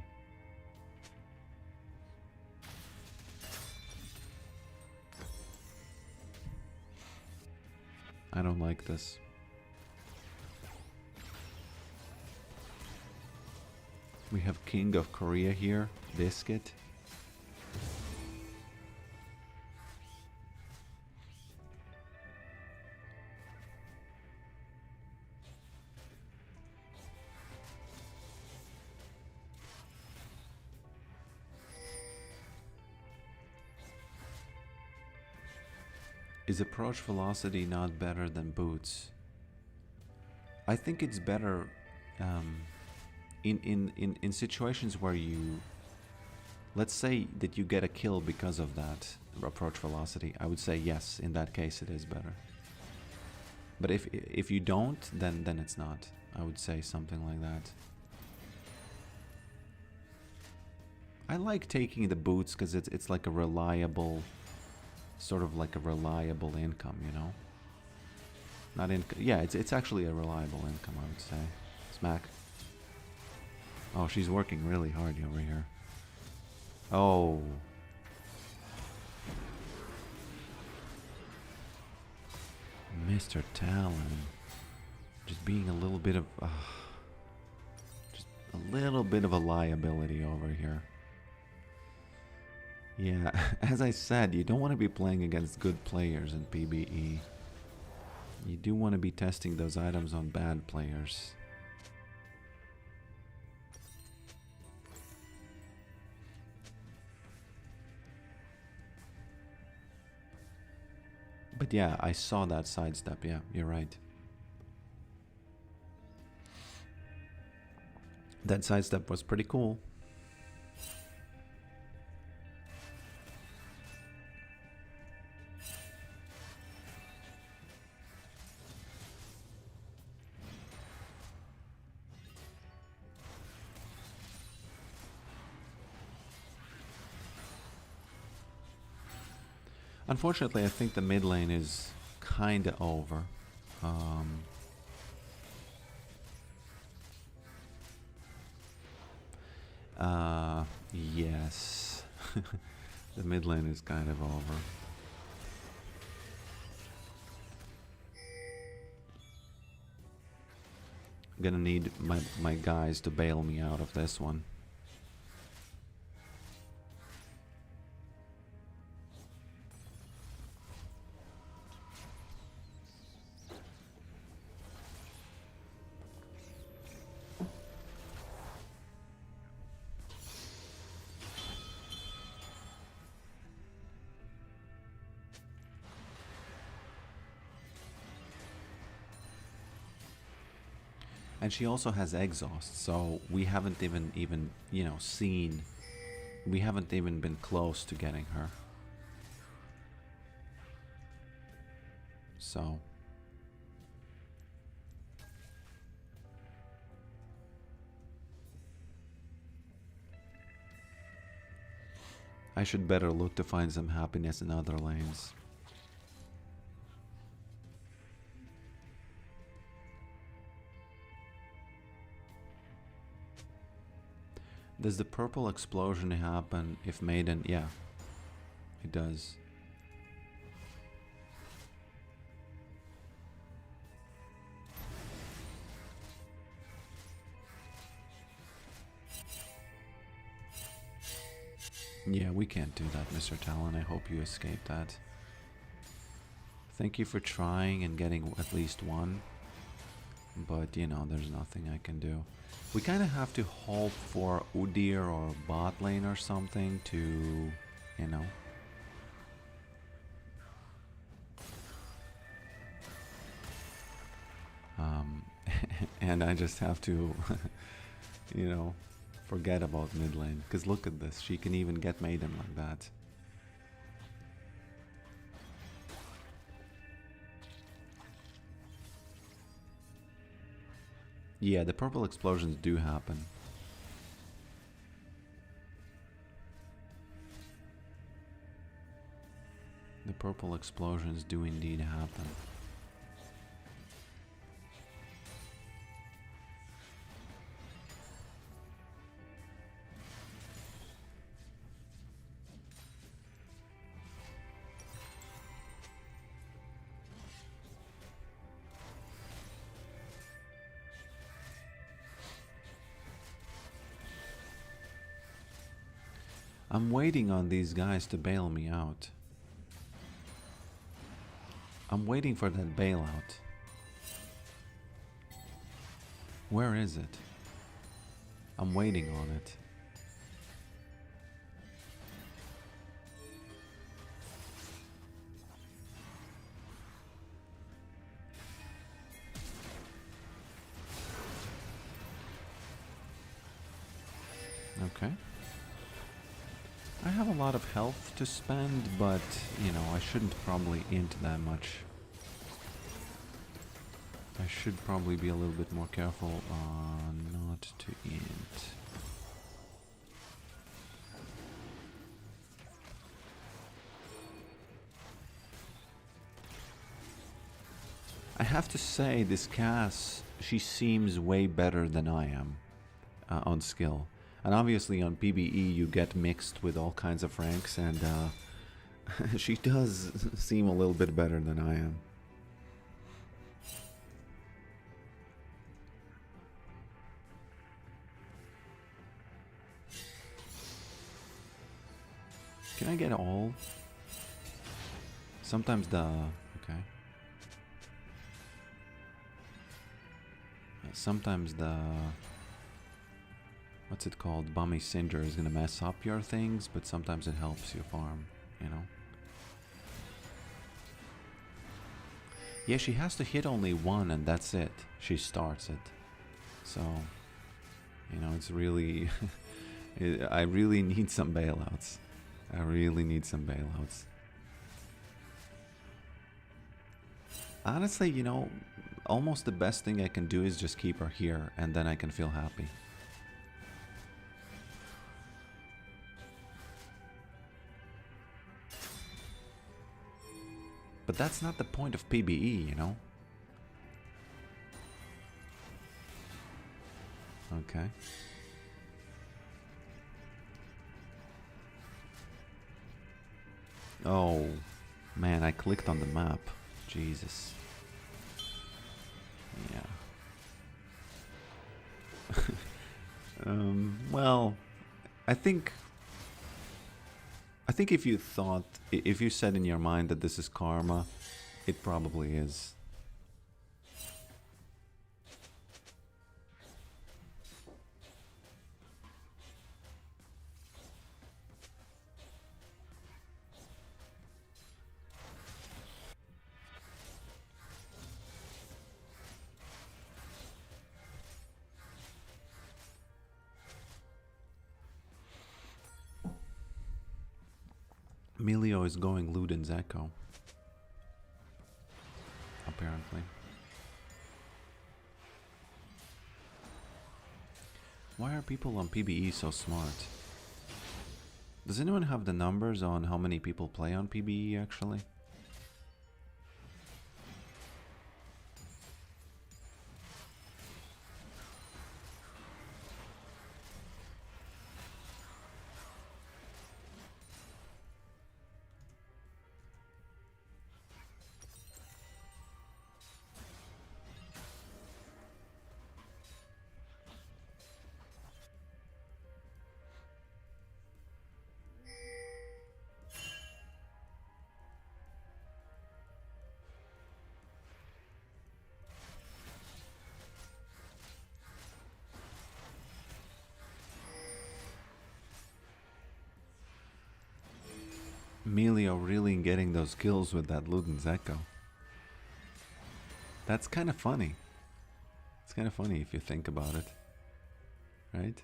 I don't like this. We have King of Korea here, Biscuit. Is approach velocity not better than boots? I think it's better in situations where you... Let's say that you get a kill because of that approach velocity. I would say yes, in that case it is better. But if you don't, then it's not. I would say something like that. I like taking the boots because it's like a reliable... Sort of like a reliable income, you know? Not income. Yeah, it's actually a reliable income, I would say. Smack. Oh, she's working really hard over here. Oh. Mr. Talon. Just being a little bit of... just a little bit of a liability over here. Yeah, as I said, you don't want to be playing against good players in PBE. You do want to be testing those items on bad players. But yeah, I saw that sidestep, yeah, you're right. That sidestep was pretty cool. Unfortunately, I think the mid lane is kinda over. Yes. The mid lane is kind of over. I'm gonna need my guys to bail me out of this one. And she also has exhaust, so we haven't even you know, seen. We haven't even been close to getting her. So I should better look to find some happiness in other lanes. Does the purple explosion happen if Maiden? Yeah, it does. Yeah, we can't do that, Mr. Talon. I hope you escaped that. Thank you for trying and getting at least one. But, you know, there's nothing I can do. We kind of have to hope for Udyr or bot lane or something to, you know. And I just have to, you know, forget about mid lane. Because look at this, she can even get Maiden like that. Yeah, the purple explosions do happen. The purple explosions do indeed happen. I'm waiting on these guys to bail me out. I'm waiting for that bailout. Where is it? I'm waiting on it. Okay. I have a lot of health to spend, but, you know, I shouldn't probably int that much. I should probably be a little bit more careful not to int. I have to say, this Cass, she seems way better than I am on skill. And obviously on PBE you get mixed with all kinds of ranks, and she does seem a little bit better than I am. Can I get all? Sometimes the... okay. Sometimes the... what's it called? Bummy Cinder is gonna mess up your things, but sometimes it helps you farm, you know? Yeah, she has to hit only one and that's it. She starts it. So, you know, it's really... I really need some bailouts. I really need some bailouts. Honestly, you know, almost the best thing I can do is just keep her here, and then I can feel happy. But that's not the point of PBE, you know? Okay. Oh, man, I clicked on the map. Jesus. Yeah. Well, I think if you thought, if you said in your mind that this is karma, it probably is. Emilio is going Luden's Echo. Apparently. Why are people on PBE so smart? Does anyone have the numbers on how many people play on PBE actually? Emilio really getting those kills with that Luden's Echo. That's kind of funny. It's kind of funny if you think about it. Right?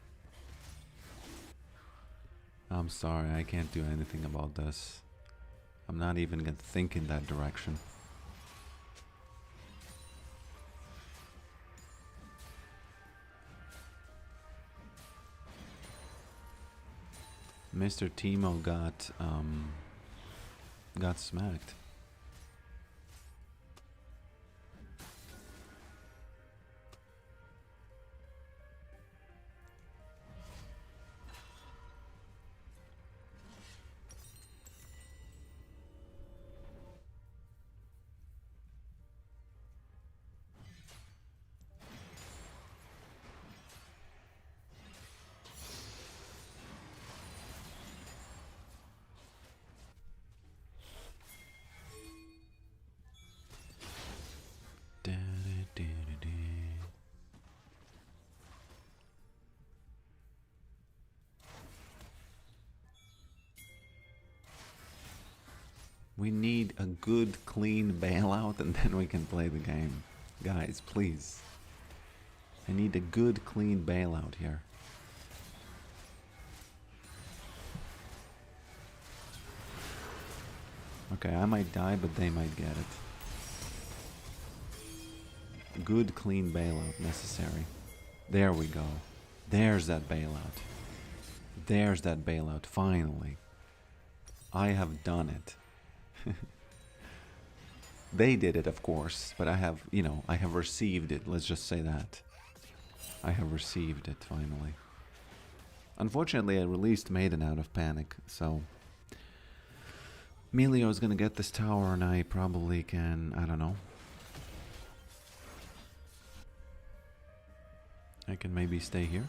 I'm sorry, I can't do anything about this. I'm not even gonna think in that direction. Mr. Timo got smacked. We need a good, clean bailout and then we can play the game. Guys, please. I need a good, clean bailout here. Okay, I might die, but they might get it. Good, clean bailout necessary. There we go. There's that bailout. There's that bailout, finally. I have done it. They did it, of course, but I have, you know, I have received it. Let's just say that. I have received it, finally. Unfortunately, I released Maiden out of panic, so... Emilio is gonna get this tower, and I probably can, I don't know. I can maybe stay here.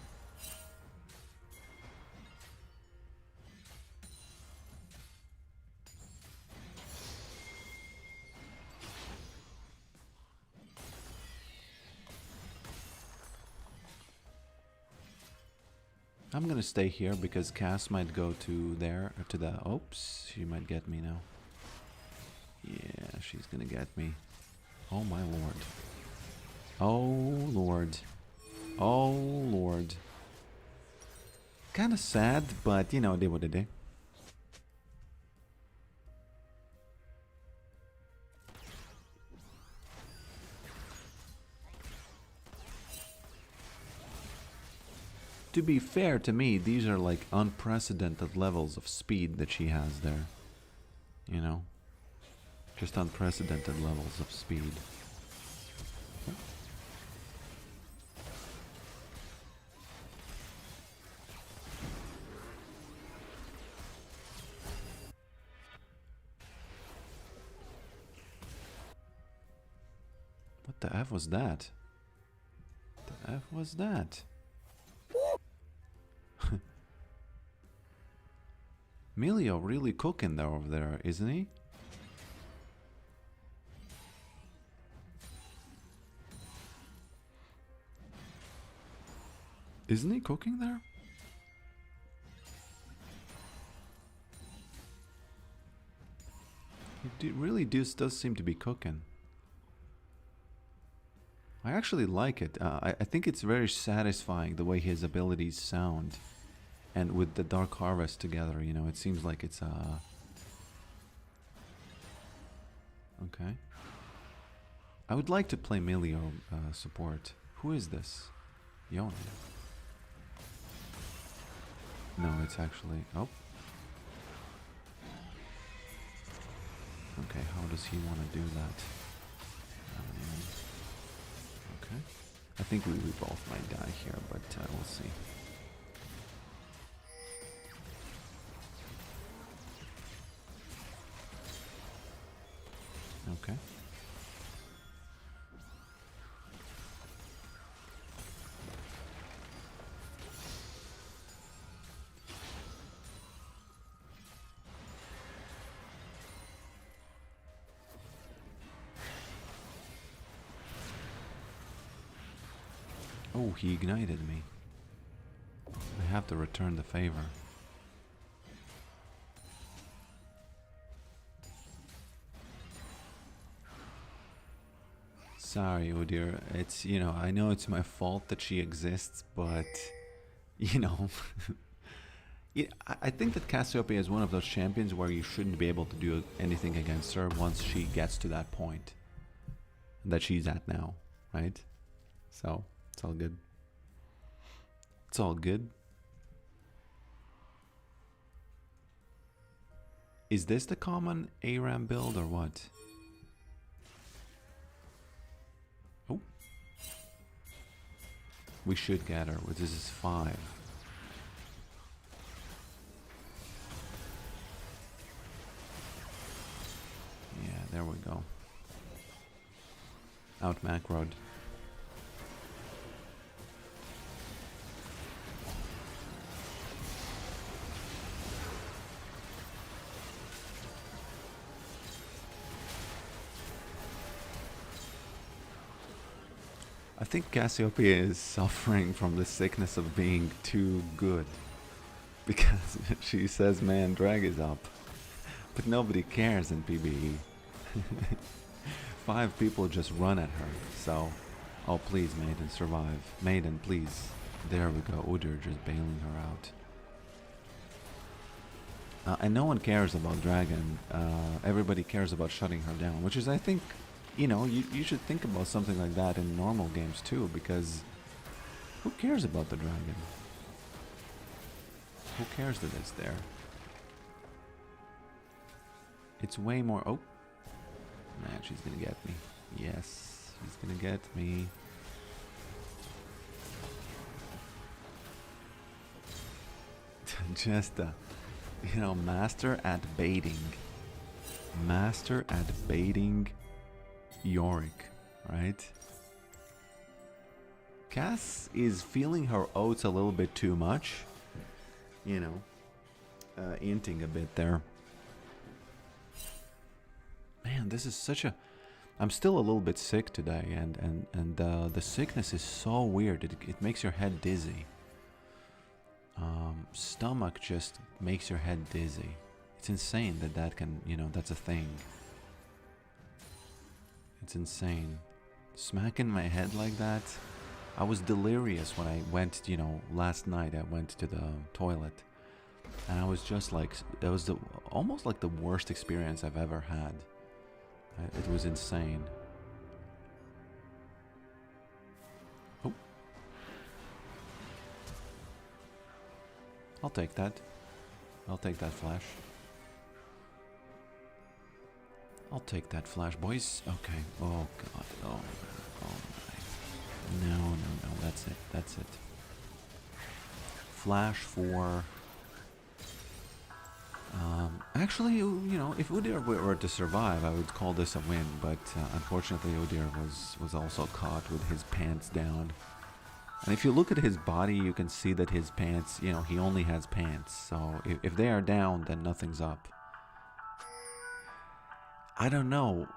I'm gonna stay here because Cass might go to there, or to the... Oops, she might get me now. Yeah, she's gonna get me. Oh my lord. Oh lord. Oh lord. Kinda sad, but you know, they what they do. To be fair to me, these are like unprecedented levels of speed that she has there. You know? Just unprecedented levels of speed. The F was that? The F was that? Emilio really cooking there over there, isn't he? Isn't he cooking there? He really does seem to be cooking. I actually like it. I think it's very satisfying the way his abilities sound. And with the Dark Harvest together, you know, it seems like it's okay. I would like to play Melio support. Who is this? Yona. No, it's actually... Oh. Okay, how does he want to do that? Okay. I think we both might die here, but we'll see. Okay. Oh, he ignited me. I have to return the favor. Sorry, Udyr. It's, you know, I know it's my fault that she exists, but, you know, I think that Cassiopeia is one of those champions where you shouldn't be able to do anything against her once she gets to that point that she's at now, right? So, it's all good. It's all good. Is this the common ARAM build or what? Oh. We should get her. This is 5. Yeah, there we go. Out macroed. I think Cassiopeia is suffering from the sickness of being too good. Because she says, man, drag is up. But nobody cares in PvE. 5 people just run at her. So, oh please, Maiden, survive. Maiden, please. There we go. Udyr just bailing her out. And no one cares about Dragon. Everybody cares about shutting her down. Which is, I think... You know, you should think about something like that in normal games too, because who cares about the dragon? Who cares that it's there? It's way more... Oh! Man, she's gonna get me. Yes, she's gonna get me. Just a, you know, master at baiting. Master at baiting Yorick, right? Cass is feeling her oats a little bit too much. You know, inting a bit there. Man, this is such a... I'm still a little bit sick today, and the sickness is so weird. It makes your head dizzy. Stomach just makes your head dizzy. It's insane that can, you know, that's a thing. It's insane. Smacking my head like that. I was delirious when I went, you know, last night I went to the toilet. And I was just like, it was almost like the worst experience I've ever had. It was insane. Oh. I'll take that. I'll take that flash. I'll take that flash, boys. Okay. Oh, God. Oh, my. No. That's it. That's it. Flash for... Actually, you know, if Udyr were to survive, I would call this a win. But unfortunately, Udyr was also caught with his pants down. And if you look at his body, you can see that his pants, you know, he only has pants. So if they are down, then nothing's up. I don't know.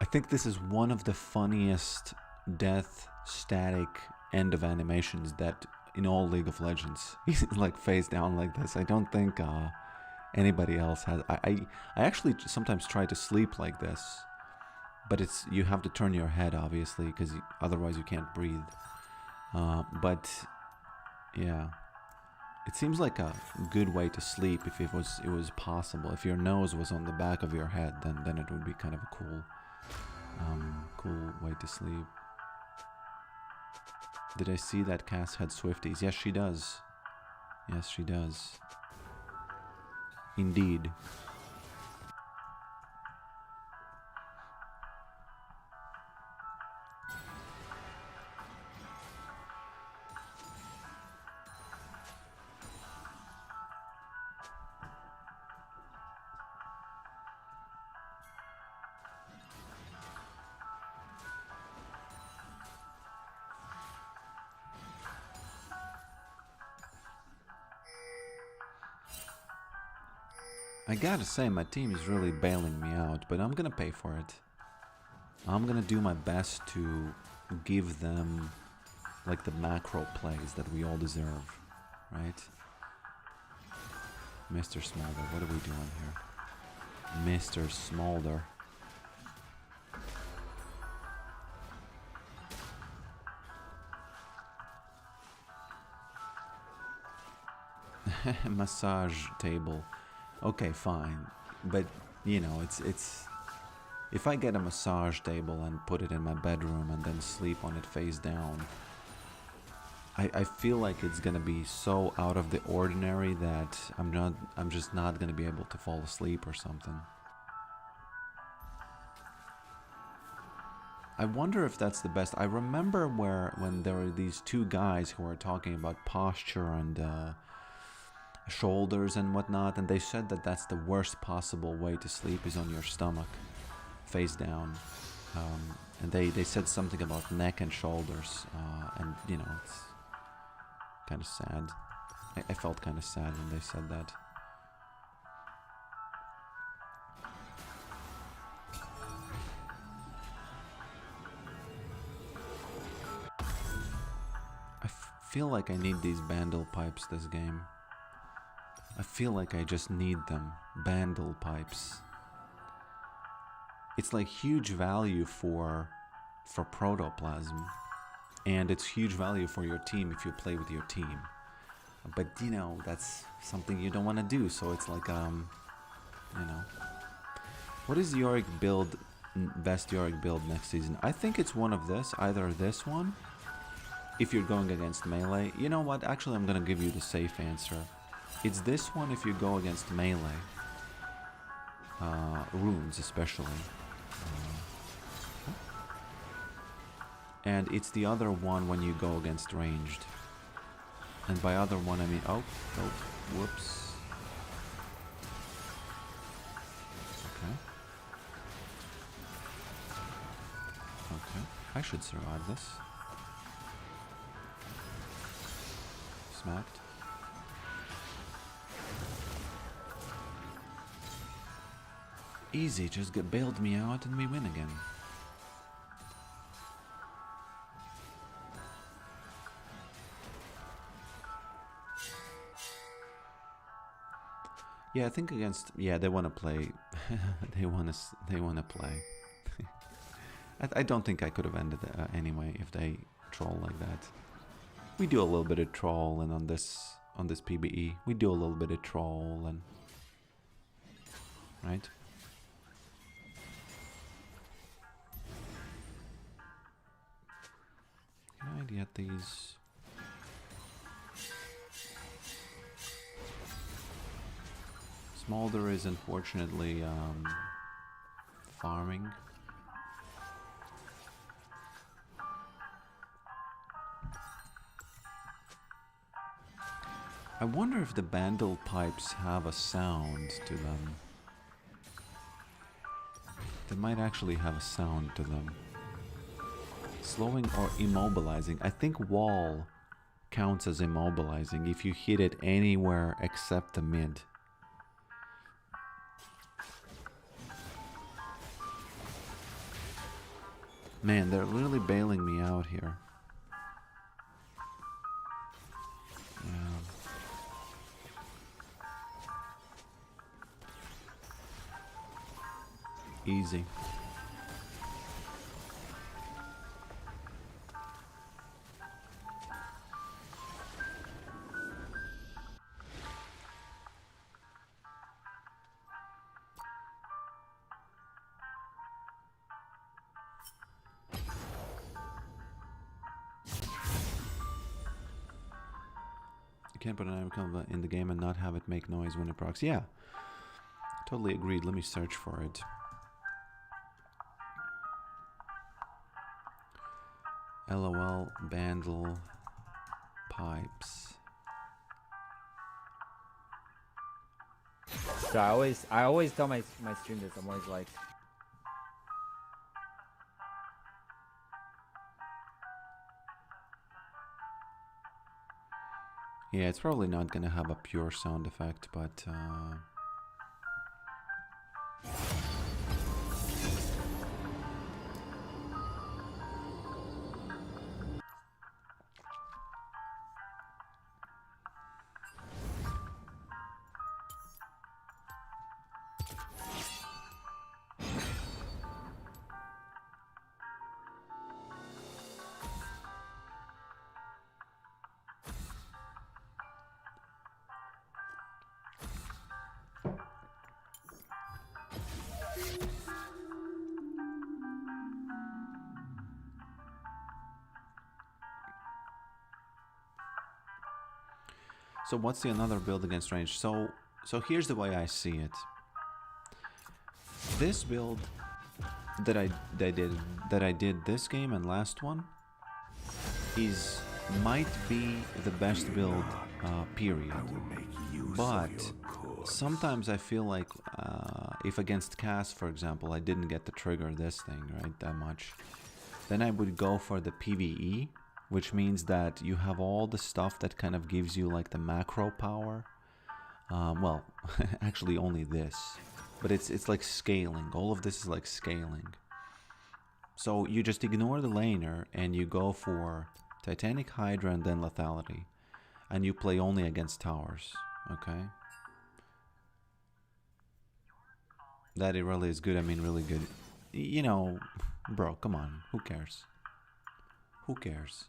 I think this is one of the funniest death static end of animations that in all League of Legends. He's like face down like this. I don't think anybody else has. I actually sometimes try to sleep like this, but it's you have to turn your head obviously because otherwise you can't breathe. But yeah, it seems like a good way to sleep if it was possible. If your nose was on the back of your head, then it would be kind of a cool way to sleep. Did I see that Cass had Swifties? Yes, she does. Yes, she does. Indeed. I gotta say, my team is really bailing me out, but I'm gonna pay for it. I'm gonna do my best to give them, like, the macro plays that we all deserve, right? Mr. Smolder, what are we doing here? Mr. Smolder. Massage table. Okay, fine. But, you know, it's... If I get a massage table and put it in my bedroom and then sleep on it face down, I feel like it's gonna be so out of the ordinary that I'm just not gonna be able to fall asleep or something. I wonder if that's the best. I remember when there were these two guys who were talking about posture and shoulders and whatnot, and they said that that's the worst possible way to sleep is on your stomach, face down. And they said something about neck and shoulders, and you know, it's kind of sad. I felt kind of sad when they said that. I feel like I need these bandle pipes this game. I feel like I just need them. Bandle pipes. It's like huge value for protoplasm, and it's huge value for your team if you play with your team. But you know, that's something you don't want to do, so it's like you know. What is Yorick build, best Yorick build next season? I think it's one of this, either this one, if you're going against melee. You know what, actually I'm gonna give you the safe answer. It's this one if you go against melee. Runes especially. And it's the other one when you go against ranged. And by other one I mean... Oh, whoops. Okay. Okay, I should survive this. Smacked. Easy, just bailed me out and we win again. Yeah, I think against... Yeah, they want to play. they want to play. I don't think I could have ended anyway if they troll like that. We do a little bit of troll, and on this PBE, we do a little bit of troll, and right. Can I get these? Smolder is unfortunately farming. I wonder if the bandle pipes have a sound to them. They might actually have a sound to them. Slowing or immobilizing. I think wall counts as immobilizing if you hit it anywhere except the mid. Man, they're really bailing me out here. Yeah. Easy. You can't put an item in the game and not have it make noise when it procs. Yeah, totally agreed. Let me search for it. LOL bandle pipes. So I always tell my stream this. I'm always like, Yeah, it's probably not gonna have a pure sound effect, but so what's the another build against range? So here's the way I see it. This build that I did this game and last one might be the best build, period. But sometimes I feel like if against Cass, for example, I didn't get to trigger this thing right that much, then I would go for the PvE, which means that you have all the stuff that kind of gives you like the macro power. Well, actually only this, but it's like scaling. All of this is like scaling. So you just ignore the laner and you go for Titanic Hydra and then lethality, and you play only against towers. Okay, that it really is good. I mean, really good. You know, bro, come on. Who cares? Who cares?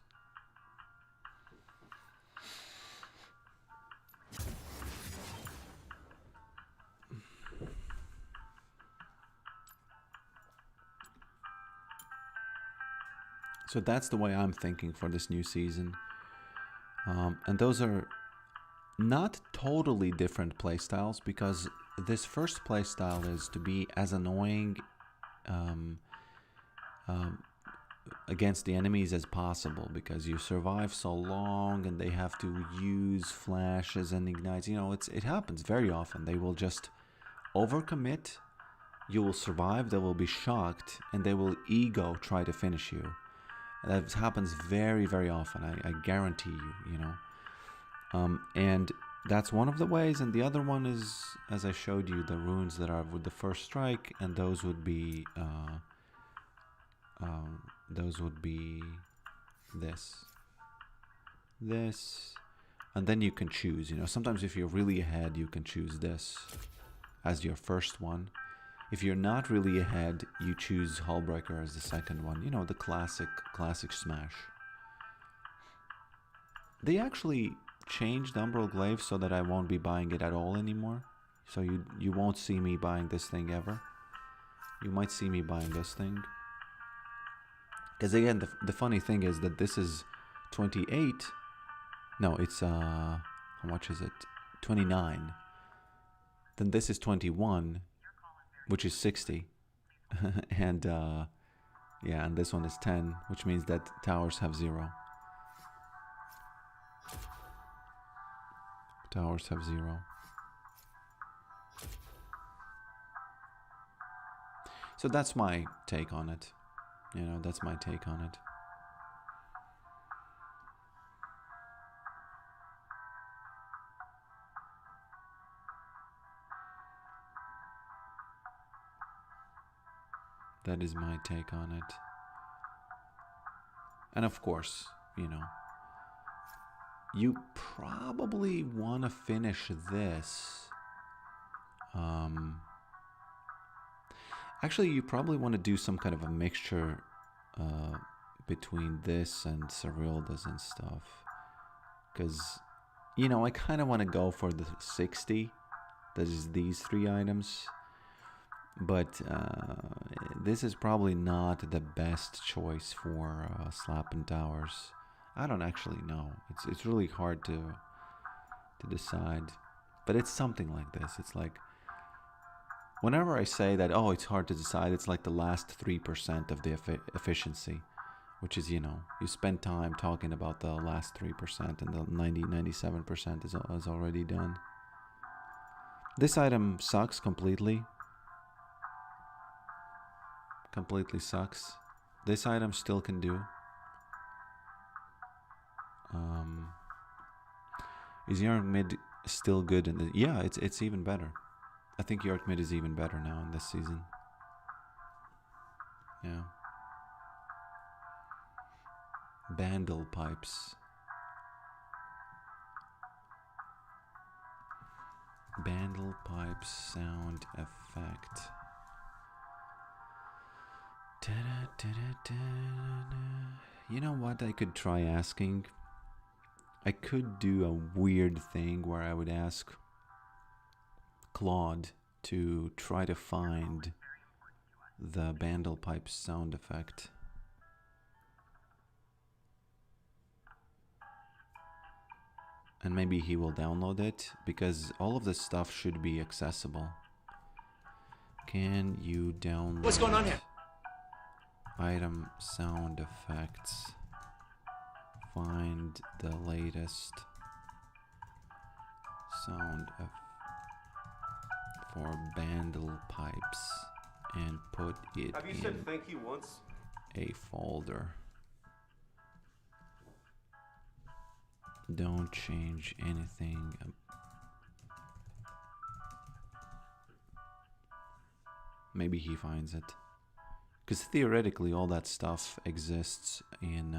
So that's the way I'm thinking for this new season. And those are not totally different playstyles, because this first playstyle is to be as annoying against the enemies as possible, because you survive so long and they have to use flashes and ignites. You know, it happens very often. They will just overcommit, you will survive, they will be shocked, and they will ego try to finish you. That happens very, very often, I guarantee you, you know. And that's one of the ways, and the other one is, as I showed you, the runes that are with the first strike, and those would be this, and then you can choose, you know. Sometimes if you're really ahead, you can choose this as your first one. If you're not really ahead, you choose Hullbreaker as the second one. You know, the classic smash. They actually changed Umbral Glaive so that I won't be buying it at all anymore. So you won't see me buying this thing ever. You might see me buying this thing. Because again, the funny thing is that this is 28. No, it's, how much is it? 29. Then this is 21, which is 60. And, yeah, and this one is 10, which means that towers have 0. Towers have 0. So that's my take on it. You know, that's my take on it. That is my take on it. And of course, you know, you probably want to finish this. Actually, you probably want to do some kind of a mixture between this and Cerildas and stuff. Because, you know, I kind of want to go for the 60. That is these 3 items. But this is probably not the best choice for Slapping Towers. I don't actually know. It's really hard to decide. But it's something like this. It's like, whenever I say that, oh, it's hard to decide, it's like the last 3% of the efficiency. Which is, you know, you spend time talking about the last 3% and the 97% is already done. This item sucks completely. Completely sucks. This item still can do. Is Yorick mid still good? Yeah, it's even better. I think Yorick mid is even better now in this season. Yeah. Bandle pipes. Bandle pipes sound effect. You know what I could try asking? I could do a weird thing where I would ask Claude to try to find the Bandle pipes sound effect. And maybe he will download it, because all of this stuff should be accessible. Can you download... What's going on here? Item sound effects. Find the latest sound for Bandle pipes and put it Have you in said thank you once? a folder. Don't change anything. Maybe he finds it. Because theoretically all that stuff exists in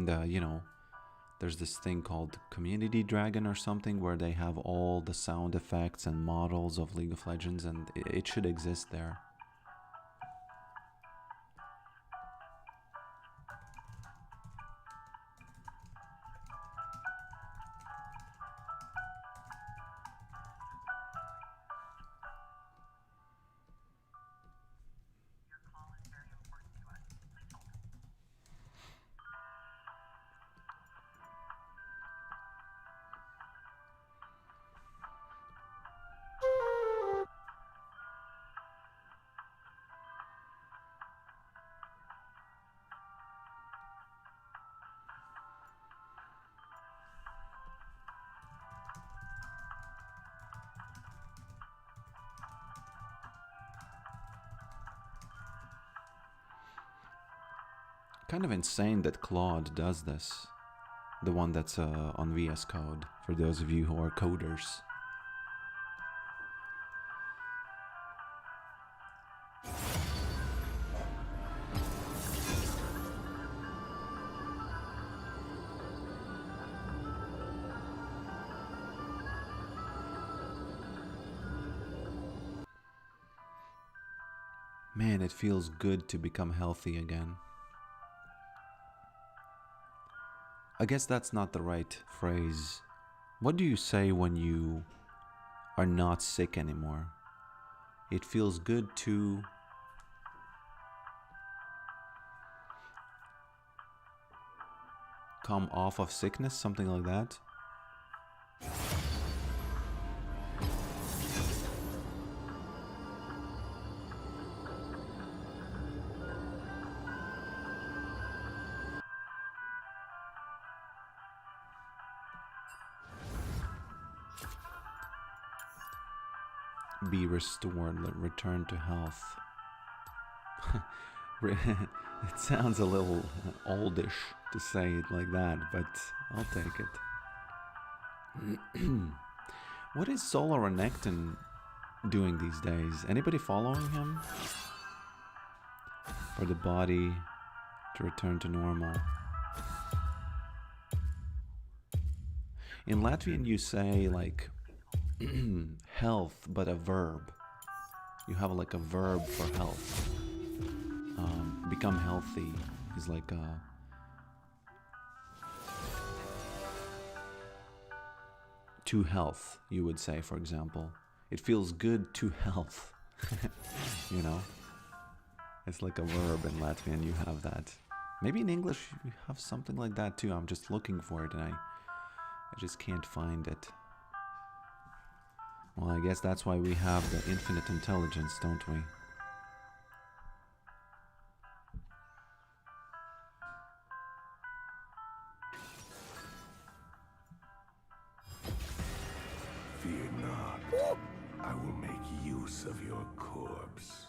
the, you know, there's this thing called Community Dragon or something where they have all the sound effects and models of League of Legends, and it should exist there. Kind of insane that Claude does this. The one that's on VS Code, for those of you who are coders. Man, it feels good to become healthy again. I guess that's not the right phrase. What do you say when you are not sick anymore? It feels good to... come off of sickness, something like that? be restored, return to health. It sounds a little oldish to say it like that, but I'll take it. What is Solar Renekton doing these days? Anybody following him? For the body to return to normal. In Latvian you say like health, but a verb. You have like a verb for health. Become healthy is like a... to health, you would say, for example. It feels good to health. You know? It's like a verb in Latvian, you have that. Maybe in English you have something like that too. I'm just looking for it and I just can't find it. Well, I guess that's why we have the infinite intelligence, don't we? Fear not. I will make use of your corpse.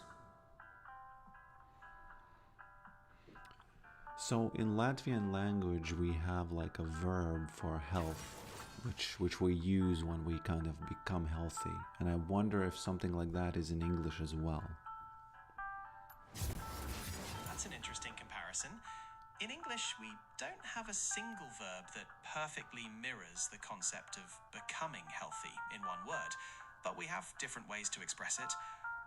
So in Latvian language we have like a verb for health, which we use when we kind of become healthy. And I wonder if something like that is in English as well. That's an interesting comparison. In English, we don't have a single verb that perfectly mirrors the concept of becoming healthy in one word, but we have different ways to express it.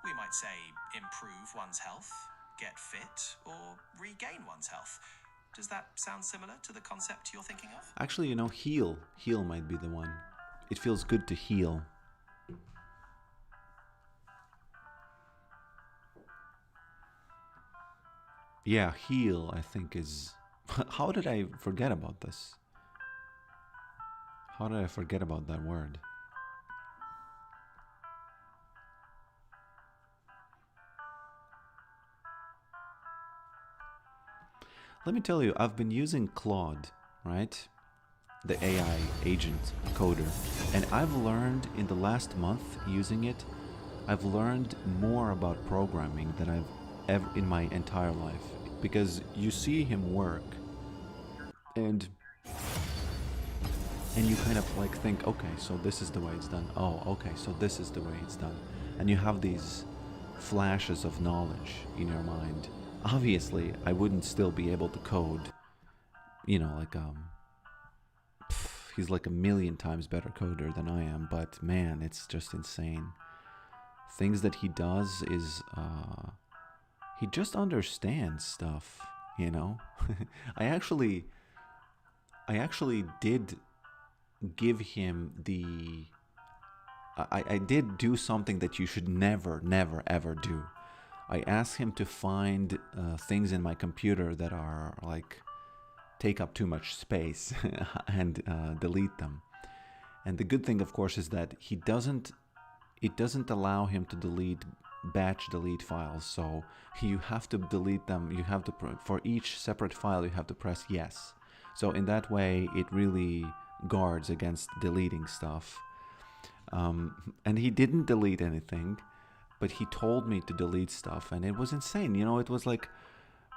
We might say improve one's health, get fit, or regain one's health. Does that sound similar to the concept you're thinking of? Actually, you know, heal. Heal might be the one. It feels good to heal. Yeah, heal, I think is... How did I forget about this? How did I forget about that word? Let me tell you, I've been using Claude, right? The AI agent coder. And I've learned in the last month using it, I've learned more about programming than I've ever in my entire life. Because you see him work and you kind of like think, okay, so this is the way it's done. Oh, okay, so this is the way it's done. And you have these flashes of knowledge in your mind. Obviously, I wouldn't still be able to code, you know, like, he's like a million times better coder than I am, but man, it's just insane. Things that he does is, he just understands stuff, you know? I actually did give him the... I did do something that you should never, ever do. I asked him to find things in my computer that are like take up too much space and delete them. And the good thing, of course, is that it doesn't allow him to delete batch delete files. So you have to delete them. You have to, for each separate file, you have to press yes. So in that way, it really guards against deleting stuff. And he didn't delete anything, but he told me to delete stuff, and it was insane. You know, it was like,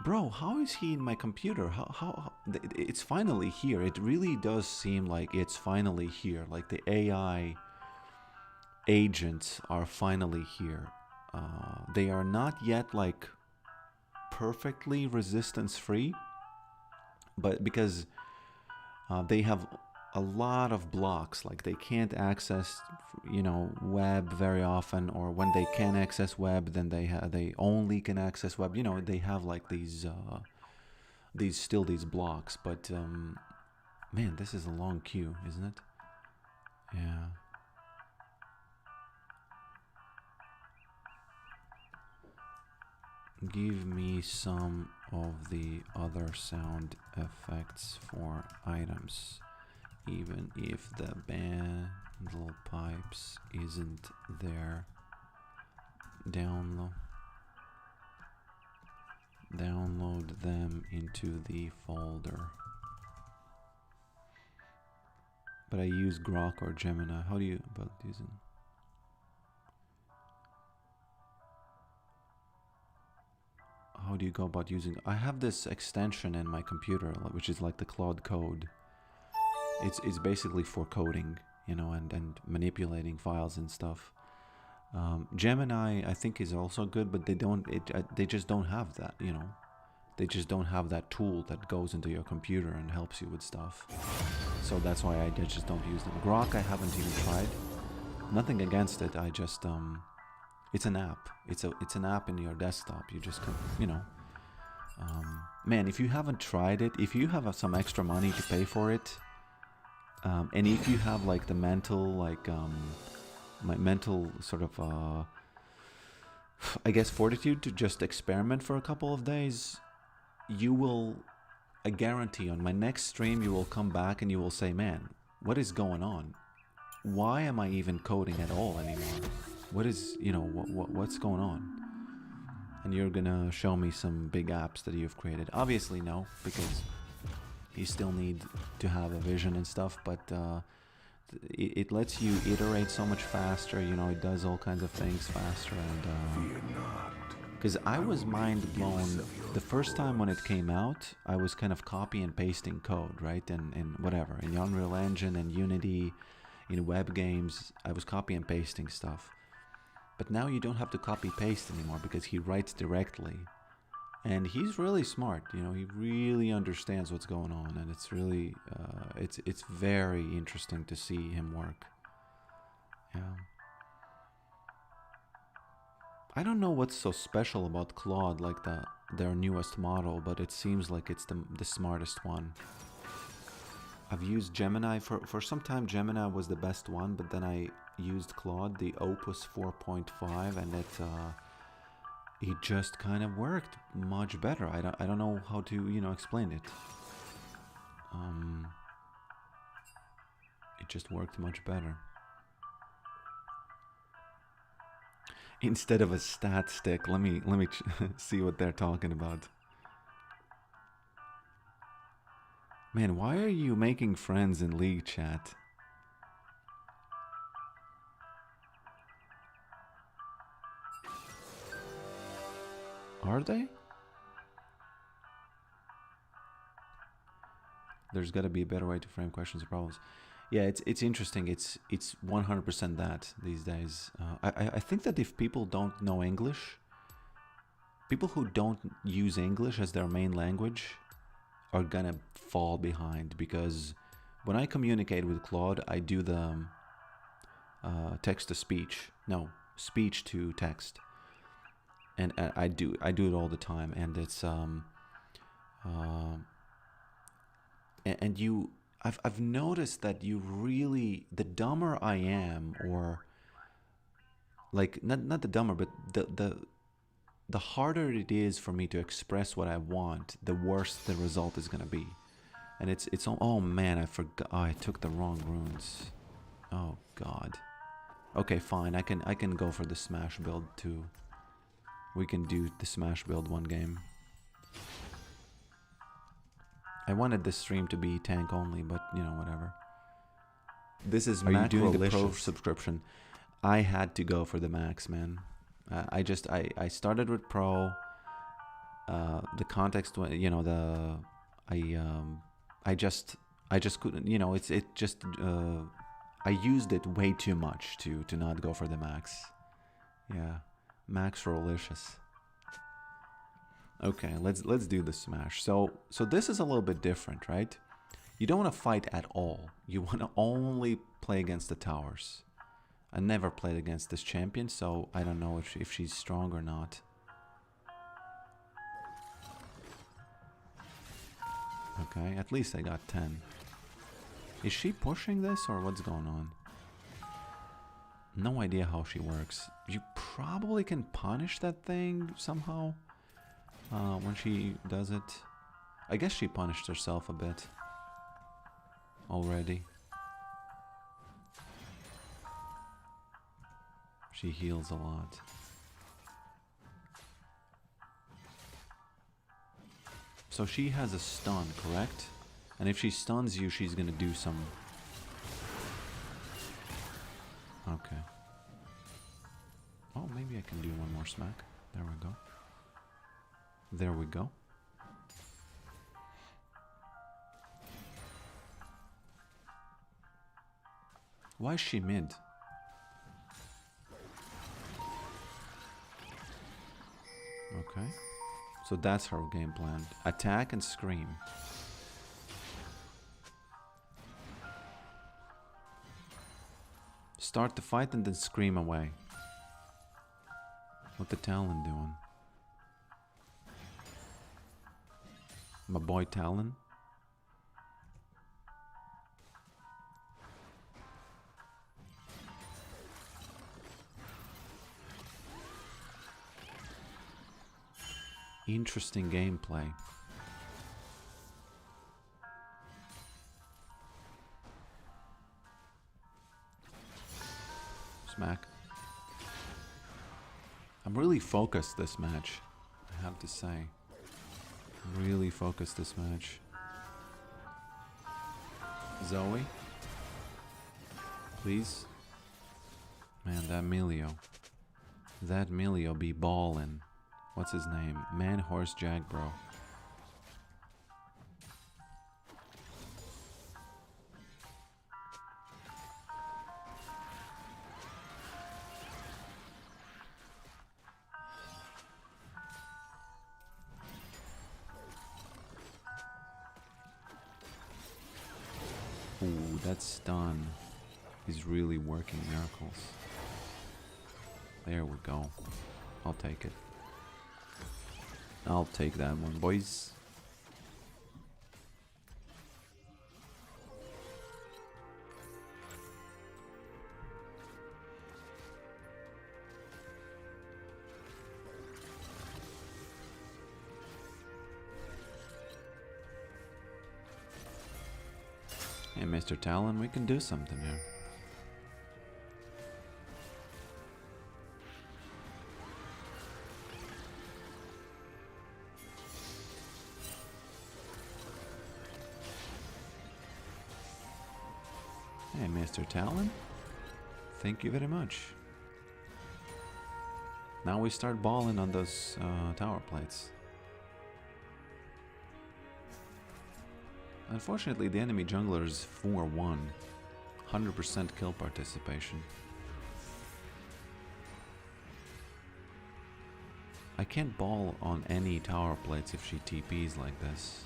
bro, how is he in my computer? How it's finally here. It really does seem like it's finally here. Like the AI agents are finally here. They are not yet like perfectly resistance free, but because they have a lot of blocks, like they can't access, you know, web very often, or when they can access web, then they only can access web. You know, they have like these blocks. But man, this is a long queue, isn't it? Yeah. Give me some of the other sound effects for items, even if the bundle pipes isn't there. Download them into the folder. But I use Grok or Gemini. How do you about using? how do you go about using? I have this extension in my computer, which is like the Claude Code. It's basically for coding, you know, and manipulating files and stuff. Gemini, I think, is also good, but they just don't have that, you know. They just don't have that tool that goes into your computer and helps you with stuff. So that's why I just don't use them. Grok, I haven't even tried. Nothing against it. I just it's an app. It's an app in your desktop. You just can, you know. Man, if you haven't tried it, if you have some extra money to pay for it, and if you have like the mental, like my mental sort of, I guess, fortitude to just experiment for a couple of days, you will, I guarantee, on my next stream, you will come back and you will say, man, what is going on? Why am I even coding at all anymore? What is, you know, what's going on? And you're gonna show me some big apps that you've created. Obviously no, because you still need to have a vision and stuff, but it lets you iterate so much faster, you know, it does all kinds of things faster, and because I was mind blown the first time when it came out. I was kind of copy and pasting code, right, and whatever, in Unreal Engine and Unity, in web games, I was copy and pasting stuff. But now you don't have to copy paste anymore because he writes directly. And he's really smart, you know, he really understands what's going on, and it's really, it's very interesting to see him work. Yeah. I don't know what's so special about Claude, like their newest model, but it seems like it's the smartest one. I've used Gemini for some time. Gemini was the best one, but then I used Claude, the Opus 4.5, and it just kind of worked much better. I don't know how to, you know, explain it. It just worked much better. Instead of a stat stick, let me see what they're talking about. Man, why are you making friends in League chat? Are they? There's got to be a better way to frame questions or problems. Yeah, it's interesting. It's 100% that these days. I think that if people don't know English, people who don't use English as their main language are gonna fall behind, because when I communicate with Claude, I do the text to speech. No, speech to text. And I do it all the time, and it's and you, I've noticed that you really, the dumber I am, or like not the dumber, but the harder it is for me to express what I want, the worse the result is gonna be. And it's oh man, I forgot, oh, I took the wrong runes. Oh god. Okay, fine, I can go for the smash build too. We can do the smash build one game. I wanted this stream to be tank only, but you know, whatever. This is Are you doing the pro subscription? I had to go for the max, man. I started with pro. The context, you know, I just couldn't, you know, I used it way too much to not go for the max. Yeah, max rolicious. Okay, let's do the smash. So this is a little bit different, right? You don't want to fight at all. You want to only play against the towers. I never played against this champion, so I don't know if she's strong or not. Okay, at least I got 10. Is she pushing this, or what's going on? No idea how she works. You probably can punish that thing somehow when she does it. I guess she punished herself a bit already. She heals a lot. So she has a stun, correct? And if she stuns you, she's gonna do some... Okay. Oh, maybe I can do one more smack. There we go. There we go. Why is she mid? Okay. So that's her game plan. Attack and scream. Start the fight and then scream away. What the Talon doing? My boy Talon? Interesting gameplay. Smack. I'm really focused this match, I have to say. I'm really focused this match. Zoe? Please? Man, that Melio. That Melio be ballin'. What's his name? Man, horse, jag, bro. Ooh, that stun is really working miracles. There we go. I'll take it. I'll take that one, boys. Hey, Mr. Talon, we can do something here. Hey, Mr. Talon. Thank you very much. Now we start balling on those tower plates. Unfortunately, the enemy jungler is 4-1. 100% kill participation. I can't ball on any tower plates if she TPs like this.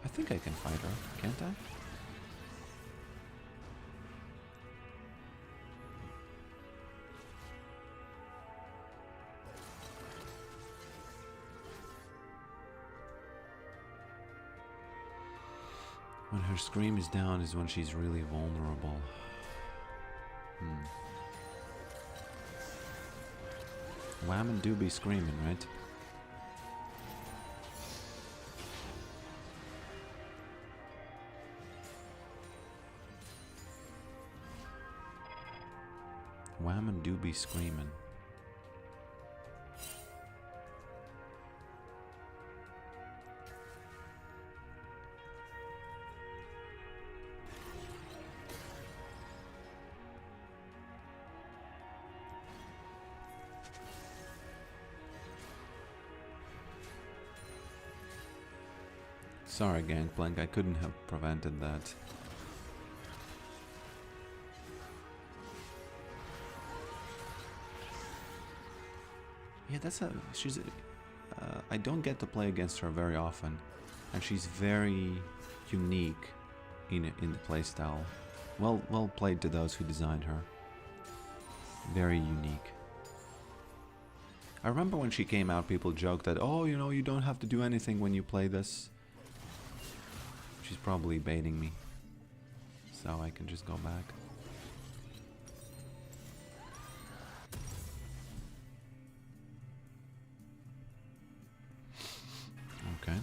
I think I can fight her, can't I? When her scream is down is when she's really vulnerable. Women do be screaming, right? Women do be screaming. Sorry, Gangplank, I couldn't have prevented that. Yeah, I don't get to play against her very often, and she's very unique in the playstyle. Well played to those who designed her. Very unique. I remember when she came out, people joked that, oh, you know, you don't have to do anything when you play this. She's probably baiting me, so I can just go back. Okay.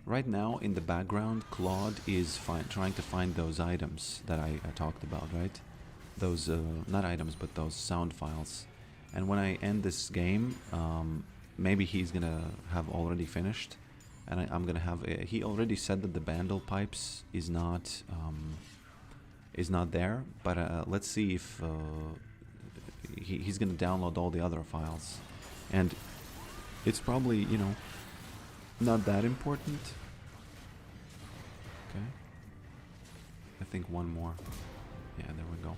Right now, in the background, Claude is trying to find those items that I talked about, right? Those, not items, but those sound files. And when I end this game, maybe he's gonna have already finished, and I'm gonna have. He already said that the Bandle pipes is not there, but let's see if he's gonna download all the other files, and it's probably, you know, not that important. Okay. I think one more. Yeah, there we go.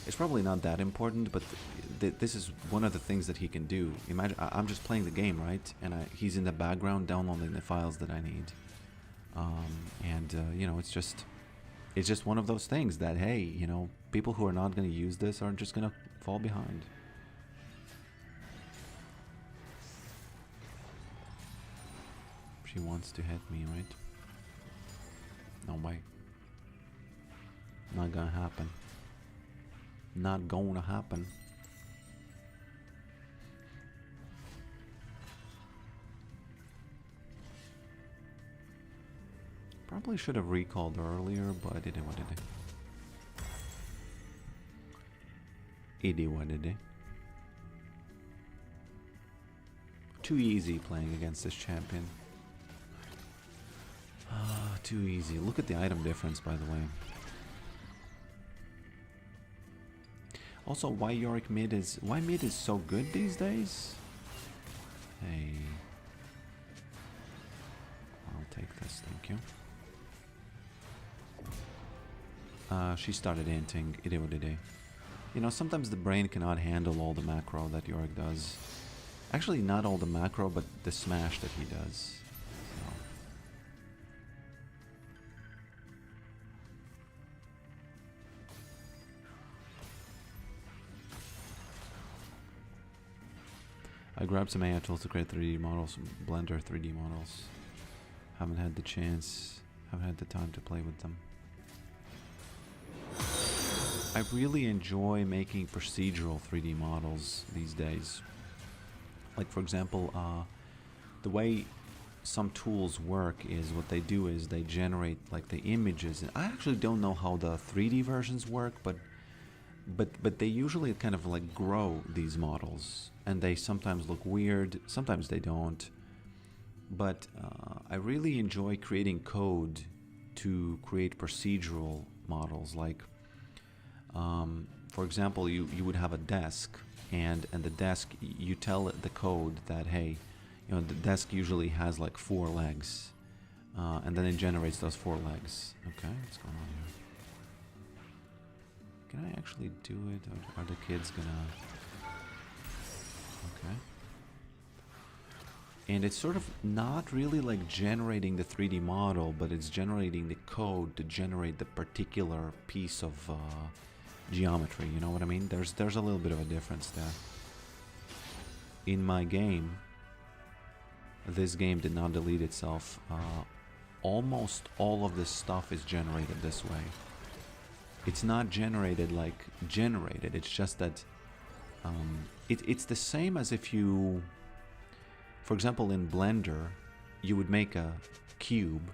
It's probably not that important, but this is one of the things that he can do. Imagine, I'm just playing the game, right? And he's in the background downloading the files that I need. You know, it's just one of those things that, hey, you know, people who are not going to use this are just going to fall behind. She wants to hit me, right? No way. Not gonna happen. Not gonna happen. Probably should have recalled earlier, but I didn't what it did. It what it did. Too easy playing against this champion. Too easy. Look at the item difference, by the way. Also, why Yorick mid is so good these days? Hey, I'll take this, thank you. She started hinting. You know, sometimes the brain cannot handle all the macro that Yorick does. Actually, not all the macro, but the smash that he does. So. I grabbed some AI tools to create 3D models, Blender 3D models. Haven't had the chance, haven't had the time to play with them. I really enjoy making procedural 3D models these days. Like, for example, the way some tools work is what they do is they generate like the images. And I actually don't know how the 3D versions work, but they usually kind of like grow these models, and they sometimes look weird, sometimes they don't. But I really enjoy creating code to create procedural models. Like, for example, you would have a desk, and the desk, you tell it the code that, hey, you know, the desk usually has like 4 legs, and then it generates those 4 legs. Okay, what's going on here? Can I actually do it? Or are the kids gonna... Okay. And it's sort of not really like generating the 3D model, but it's generating the code to generate the particular piece of geometry, you know what I mean? There's a little bit of a difference there. In my game, this game did not delete itself. Almost all of this stuff is generated this way. It's not generated like generated, it's just that it's the same as if you, for example, in Blender, you would make a cube,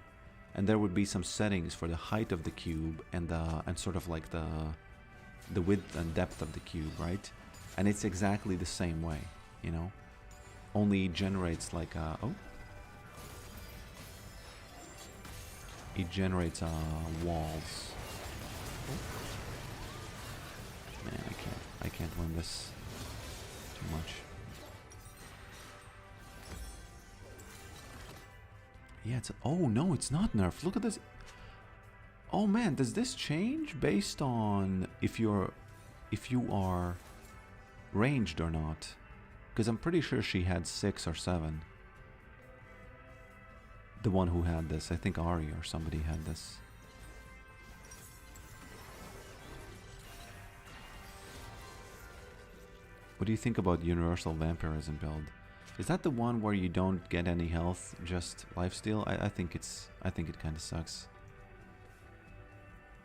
and there would be some settings for the height of the cube and sort of like the width and depth of the cube, right? And it's exactly the same way, you know? Only it generates like it generates walls. Man, I can't win this too much. Yeah, oh no, it's not nerfed. Look at this. Oh man, does this change based on if you are ranged or not? Because I'm pretty sure she had 6 or 7. The one who had this, I think Ari or somebody had this. What do you think about Universal Vampirism build? Is that the one where you don't get any health, just lifesteal? I think it kind of sucks.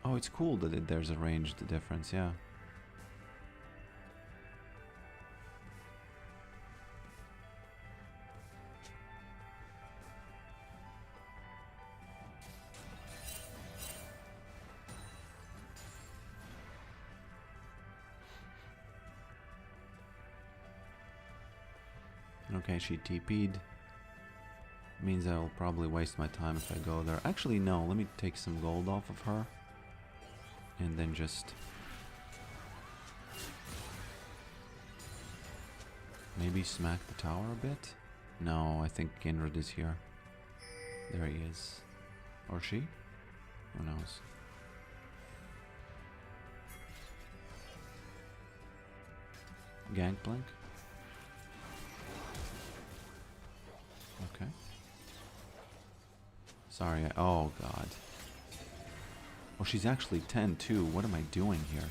Oh, it's cool that there's a ranged difference, yeah. Okay, she TP'd. Means I'll probably waste my time if I go there. Actually, no. Let me take some gold off of her. And then just... maybe smack the tower a bit? No, I think Kindred is here. There he is. Or she? Who knows? Gangplank? Okay. Sorry, oh god. Oh, she's actually 10 too. What am I doing here?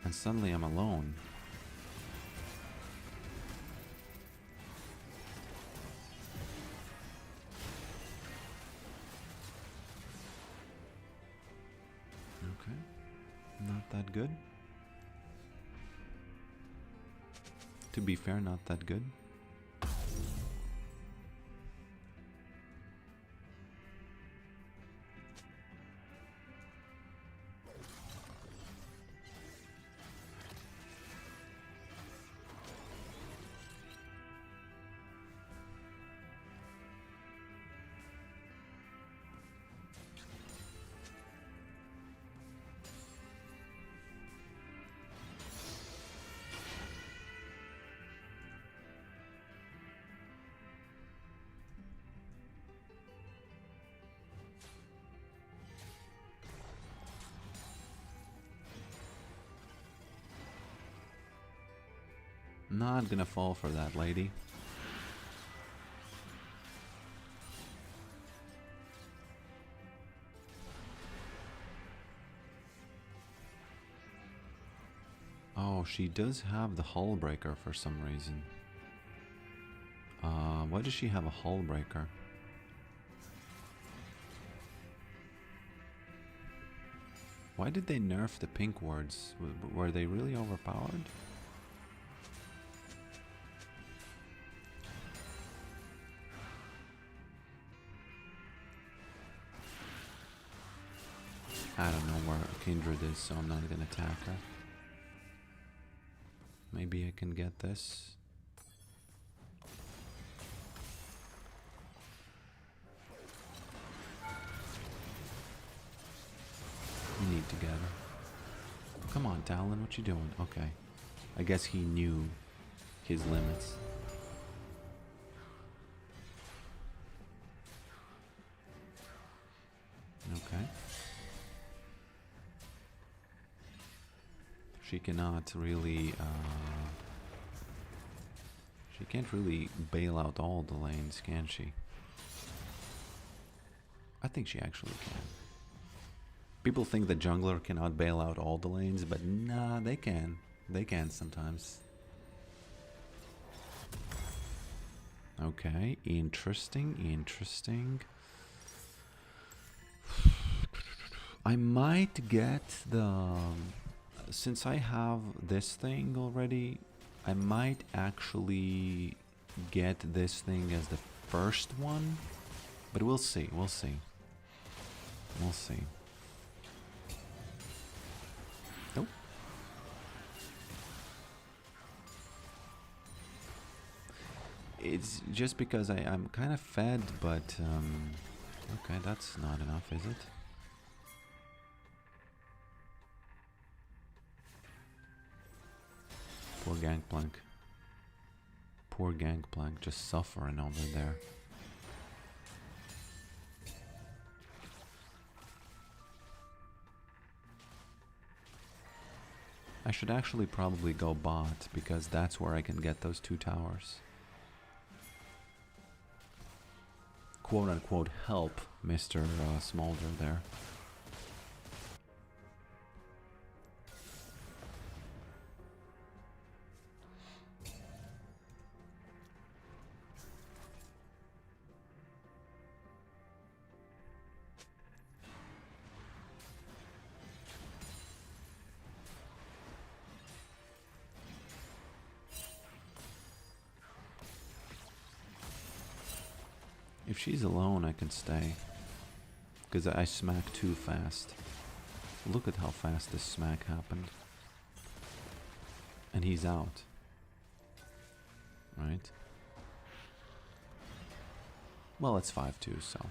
And suddenly I'm alone. Okay. Not that good. To be fair, not that good. Not gonna fall for that, lady. Oh, she does have the hull breaker for some reason. Why does she have a hull breaker? Why did they nerf the pink wards? Were they really overpowered? I don't know where Kindred is, so I'm not gonna attack her. Maybe I can get this. We need to get her. Come on, Talon, what you doing? Okay. I guess he knew his limits. Okay. She cannot really, she can't really bail out all the lanes, can she? I think she actually can. People think the jungler cannot bail out all the lanes, but nah, they can. They can sometimes. Okay, interesting, interesting. I might get the... Since I have this thing already, I might actually get this thing as the first one. But we'll see, we'll see. We'll see. Nope. It's just because I'm kind of fed, but... okay, that's not enough, is it? Poor Gangplank. Poor Gangplank just suffering over there. I should actually probably go bot, because that's where I can get those 2 towers. Quote unquote help Mr. Smolder there. If she's alone, I can stay. Because I smack too fast. Look at how fast this smack happened. And he's out. right? Well, it's 5-2, so...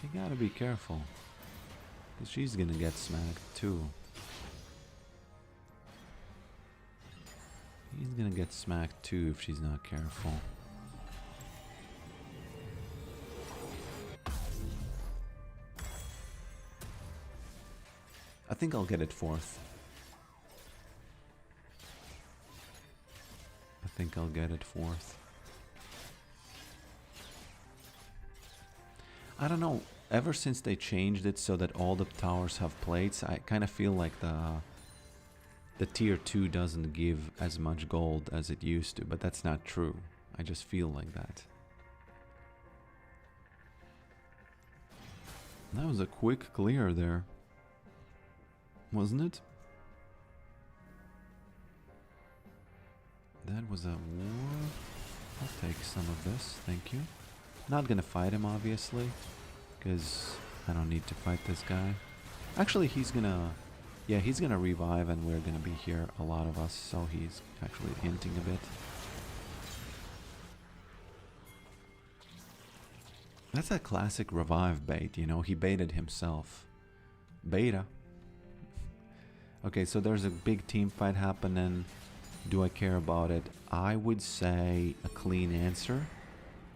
You gotta be careful. Because she's gonna get smacked too. He's gonna get smacked too if she's not careful. I think I'll get it fourth. I think I'll get it fourth. I don't know. Ever since they changed it so that all the towers have plates, I kind of feel like the tier 2 doesn't give as much gold as it used to, but that's not true. I just feel like that. That was a quick clear there. Wasn't it? That was a war. I'll take some of this, thank you. Not gonna fight him, obviously, because I don't need to fight this guy. Actually, he's gonna... Yeah, he's gonna revive and we're gonna be here, a lot of us, so he's actually hinting a bit. That's a classic revive bait, you know, he baited himself. Beta. Okay, so there's a big team fight happening. Do I care about it? I would say a clean answer.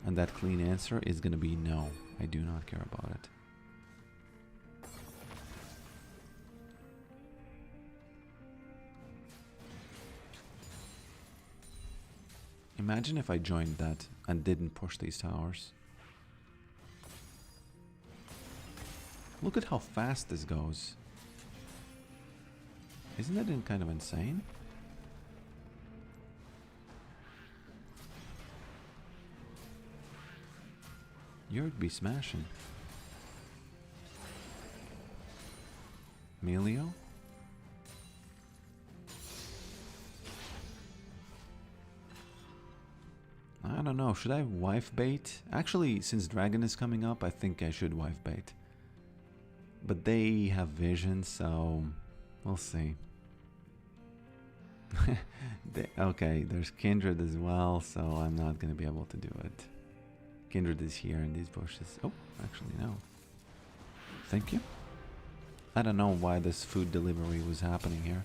And that clean answer is gonna be no. I do not care about it. Imagine if I joined that and didn't push these towers. Look at how fast this goes. Isn't that kind of insane? Yorick be smashing. Melio? I don't know, should I wife bait? Actually, since Dragon is coming up, I think I should wife bait. But they have vision, so we'll see. Okay, there's Kindred as well, so I'm not going to be able to do it. Kindred is here in these bushes. Oh, actually no. Thank you. I don't know why this food delivery was happening here.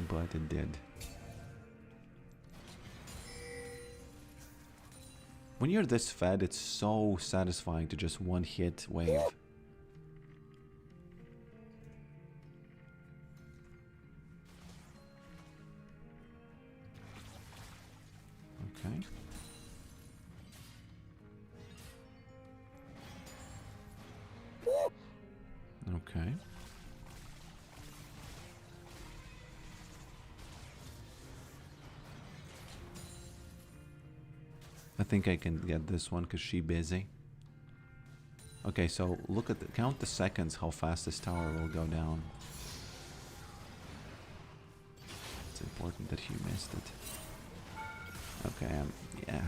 But it did. When you're this fed, it's so satisfying to just one hit wave. Okay. Okay. I think I can get this one because she's busy. Okay, so look at the count the seconds how fast this tower will go down. It's important that he missed it. Okay, yeah.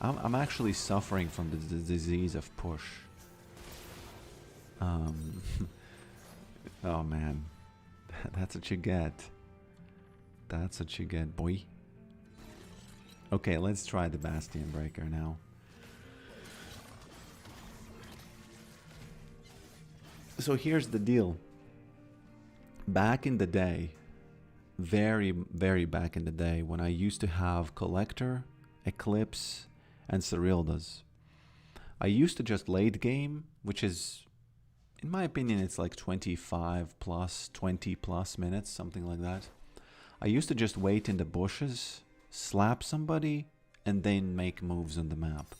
I'm actually suffering from the disease of push. Oh man, that's what you get. That's what you get, boy. Okay, let's try the Bastion Breaker now. So here's the deal. Back in the day, very, very back in the day, when I used to have Collector, Eclipse, and Cerildas, I used to just late game, which is, in my opinion, it's like 25 plus, 20 plus minutes, something like that. I used to just wait in the bushes, slap somebody, and then make moves on the map.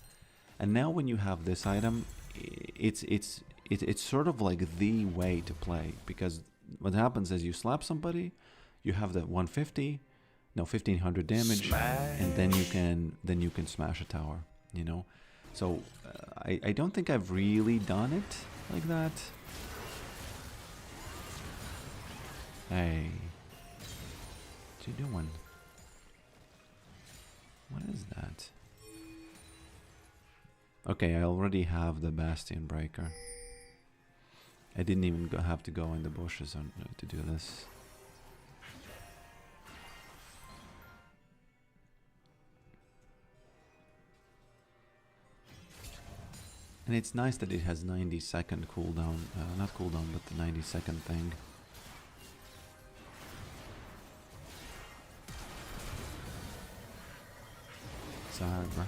And now when you have this item, it's sort of like the way to play, because what happens is you slap somebody, you have the 150, no 1500 damage, smash. And then you can smash a tower, you know. So I don't think I've really done it like that. Hey, what you doing? What is that? Okay, I already have the Bastion Breaker. I didn't even have to go in the bushes to do this. And it's nice that it has 90-second cooldown, not cooldown, but the 90-second thing. Sorry, bro.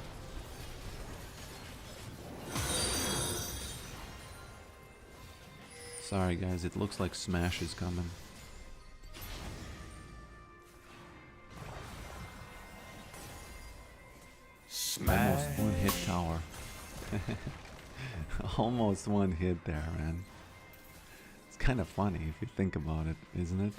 Sorry guys, it looks like Smash is coming. Smash. Almost one hit tower. Almost one hit there, man. It's kind of funny if you think about it, isn't it?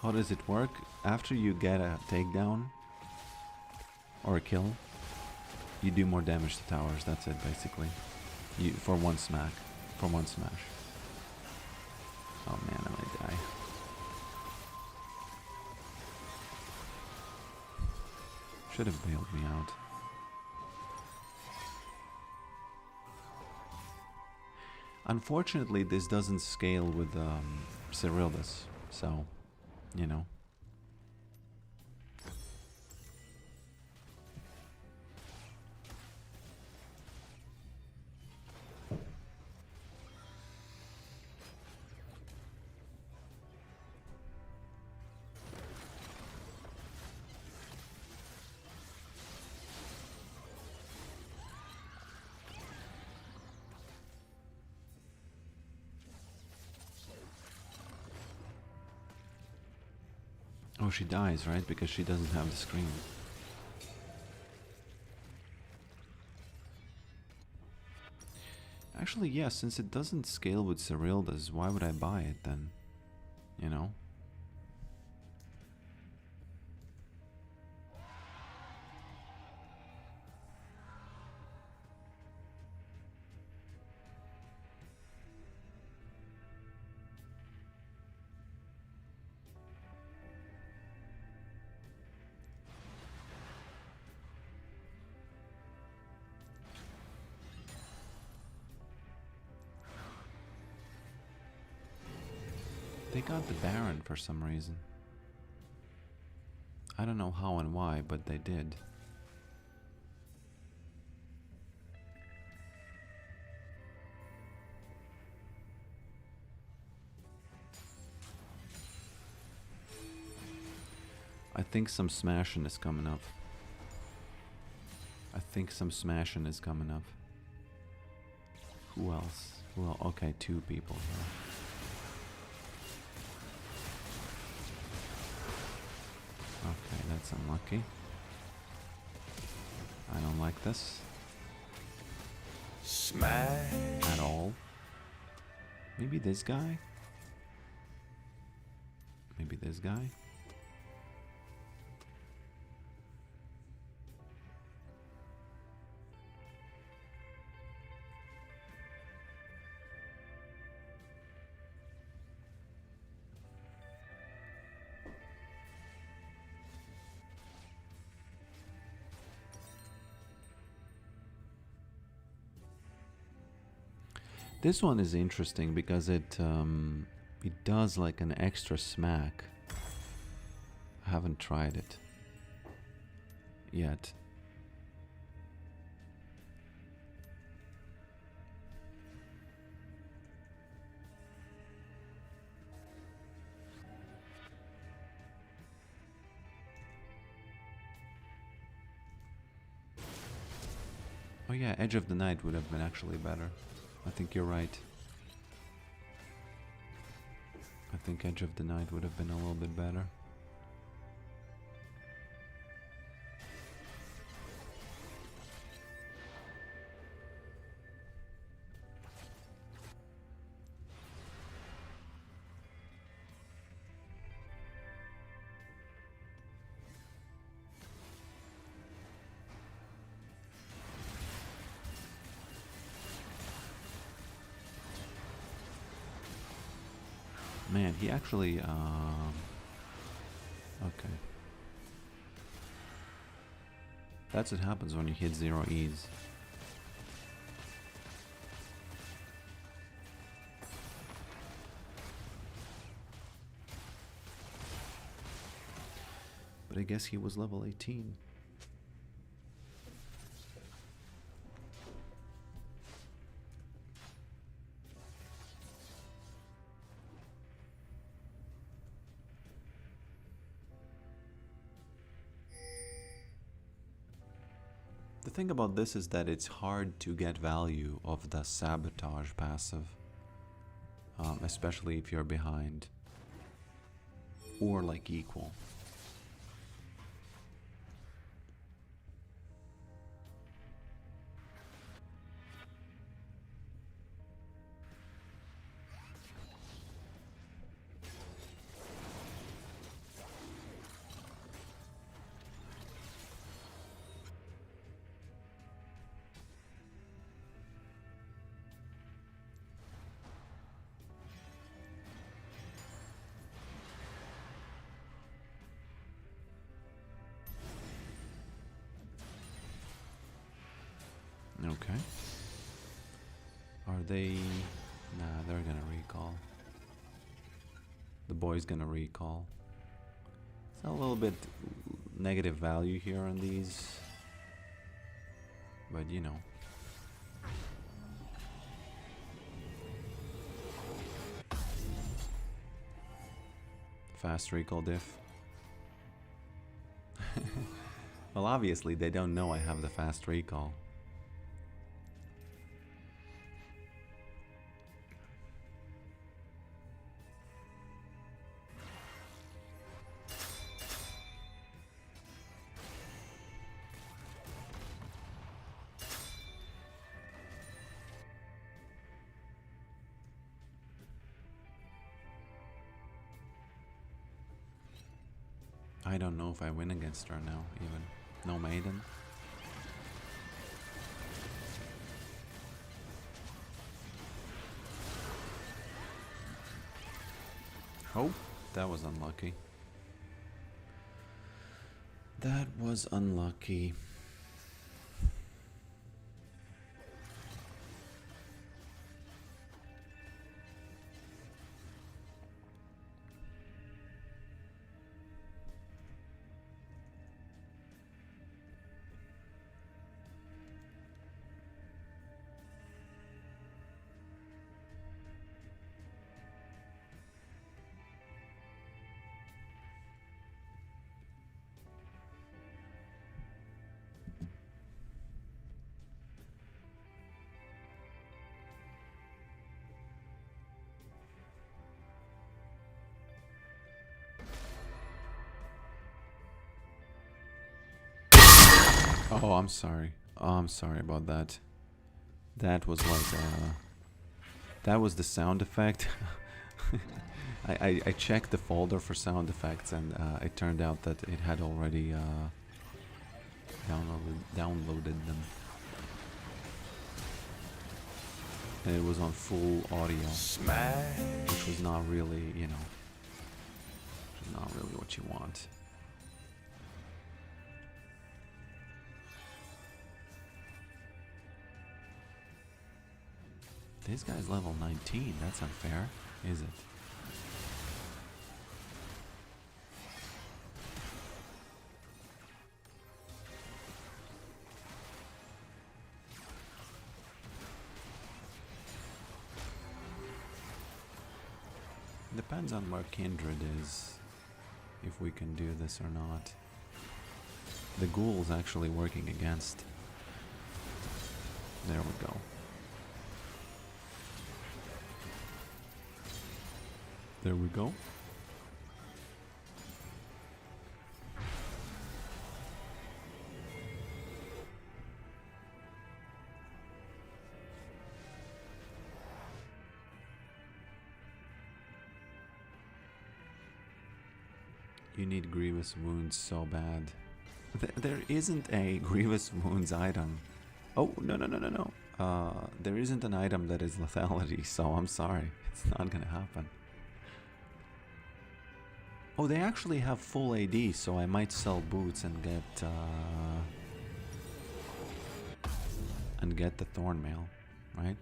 How does it work? After you get a takedown or a kill, you do more damage to towers. That's it, basically. For one smash. Oh man, I might die. Should have bailed me out. Unfortunately, this doesn't scale with Cyrilus, so, you know. Oh, she dies, right? Because she doesn't have the screen. Actually, yeah, since it doesn't scale with Cyrildas, why would I buy it then? You know? They got the Baron for some reason. I don't know how and why, but they did. I think some smashing is coming up. Who else? Well, okay, 2 people here. Okay, that's unlucky. I don't like this. Smash. At all. Maybe this guy? Maybe this guy? This one is interesting because it does like an extra smack. I haven't tried it yet. Oh yeah, Edge of the Night would have been actually better. I think you're right. I think Edge of the Night would have been a little bit better. Man, he actually, okay. That's what happens when you hit 0 E's. But I guess he was level 18. The thing about this is that it's hard to get value of the sabotage passive, especially if you're behind or like equal. Okay. Are they... Nah, they're gonna recall. The boy's gonna recall. It's a little bit negative value here on these. But you know. Fast recall diff. Well, obviously they don't know I have the fast recall. I don't know if I win against her now, even. No maiden. Oh, that was unlucky. That was unlucky. Oh, I'm sorry. Oh, I'm sorry about that. That was like, that was the sound effect. I checked the folder for sound effects, and it turned out that it had already downloaded them. And it was on full audio. Smash. Which was not really, you know, not really what you want. This guy's level 19. That's unfair, is it? Depends on where Kindred is, if we can do this or not. The ghoul's actually working against. There we go. There we go. You need grievous wounds so bad. There isn't a grievous wounds item. Oh, no. There isn't an item that is lethality, so I'm sorry. It's not gonna happen. Oh, they actually have full AD, so I might sell boots and get the thorn mail, right?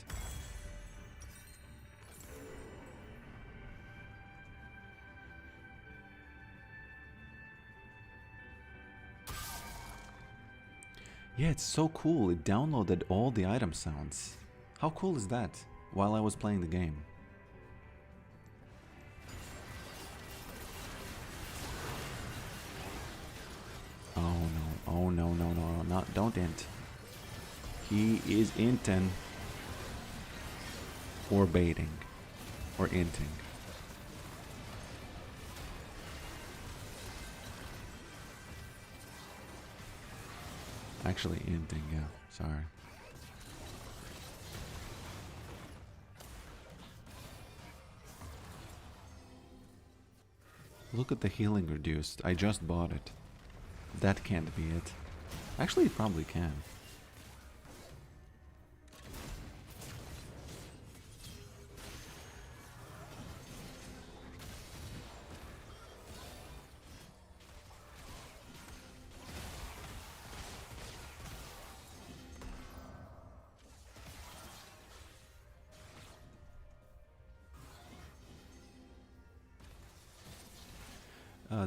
Yeah, it's so cool. It downloaded all the item sounds. How cool is that? While I was playing the game. Oh no, oh no, no, no, no, not, don't int. He is inting. Or baiting. Or inting. Actually inting, yeah, sorry. Look at the healing reduced. I just bought it. That can't be it. Actually, it probably can.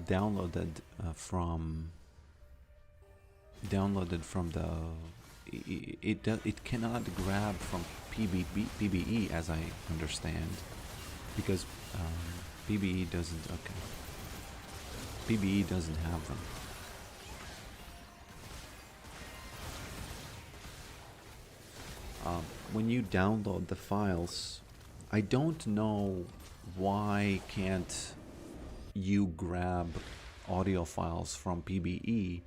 Downloaded from the it cannot grab from PBE as I understand, because PBE doesn't PBE doesn't have them. When you download the files, I don't know why can't you grab audio files from PBE,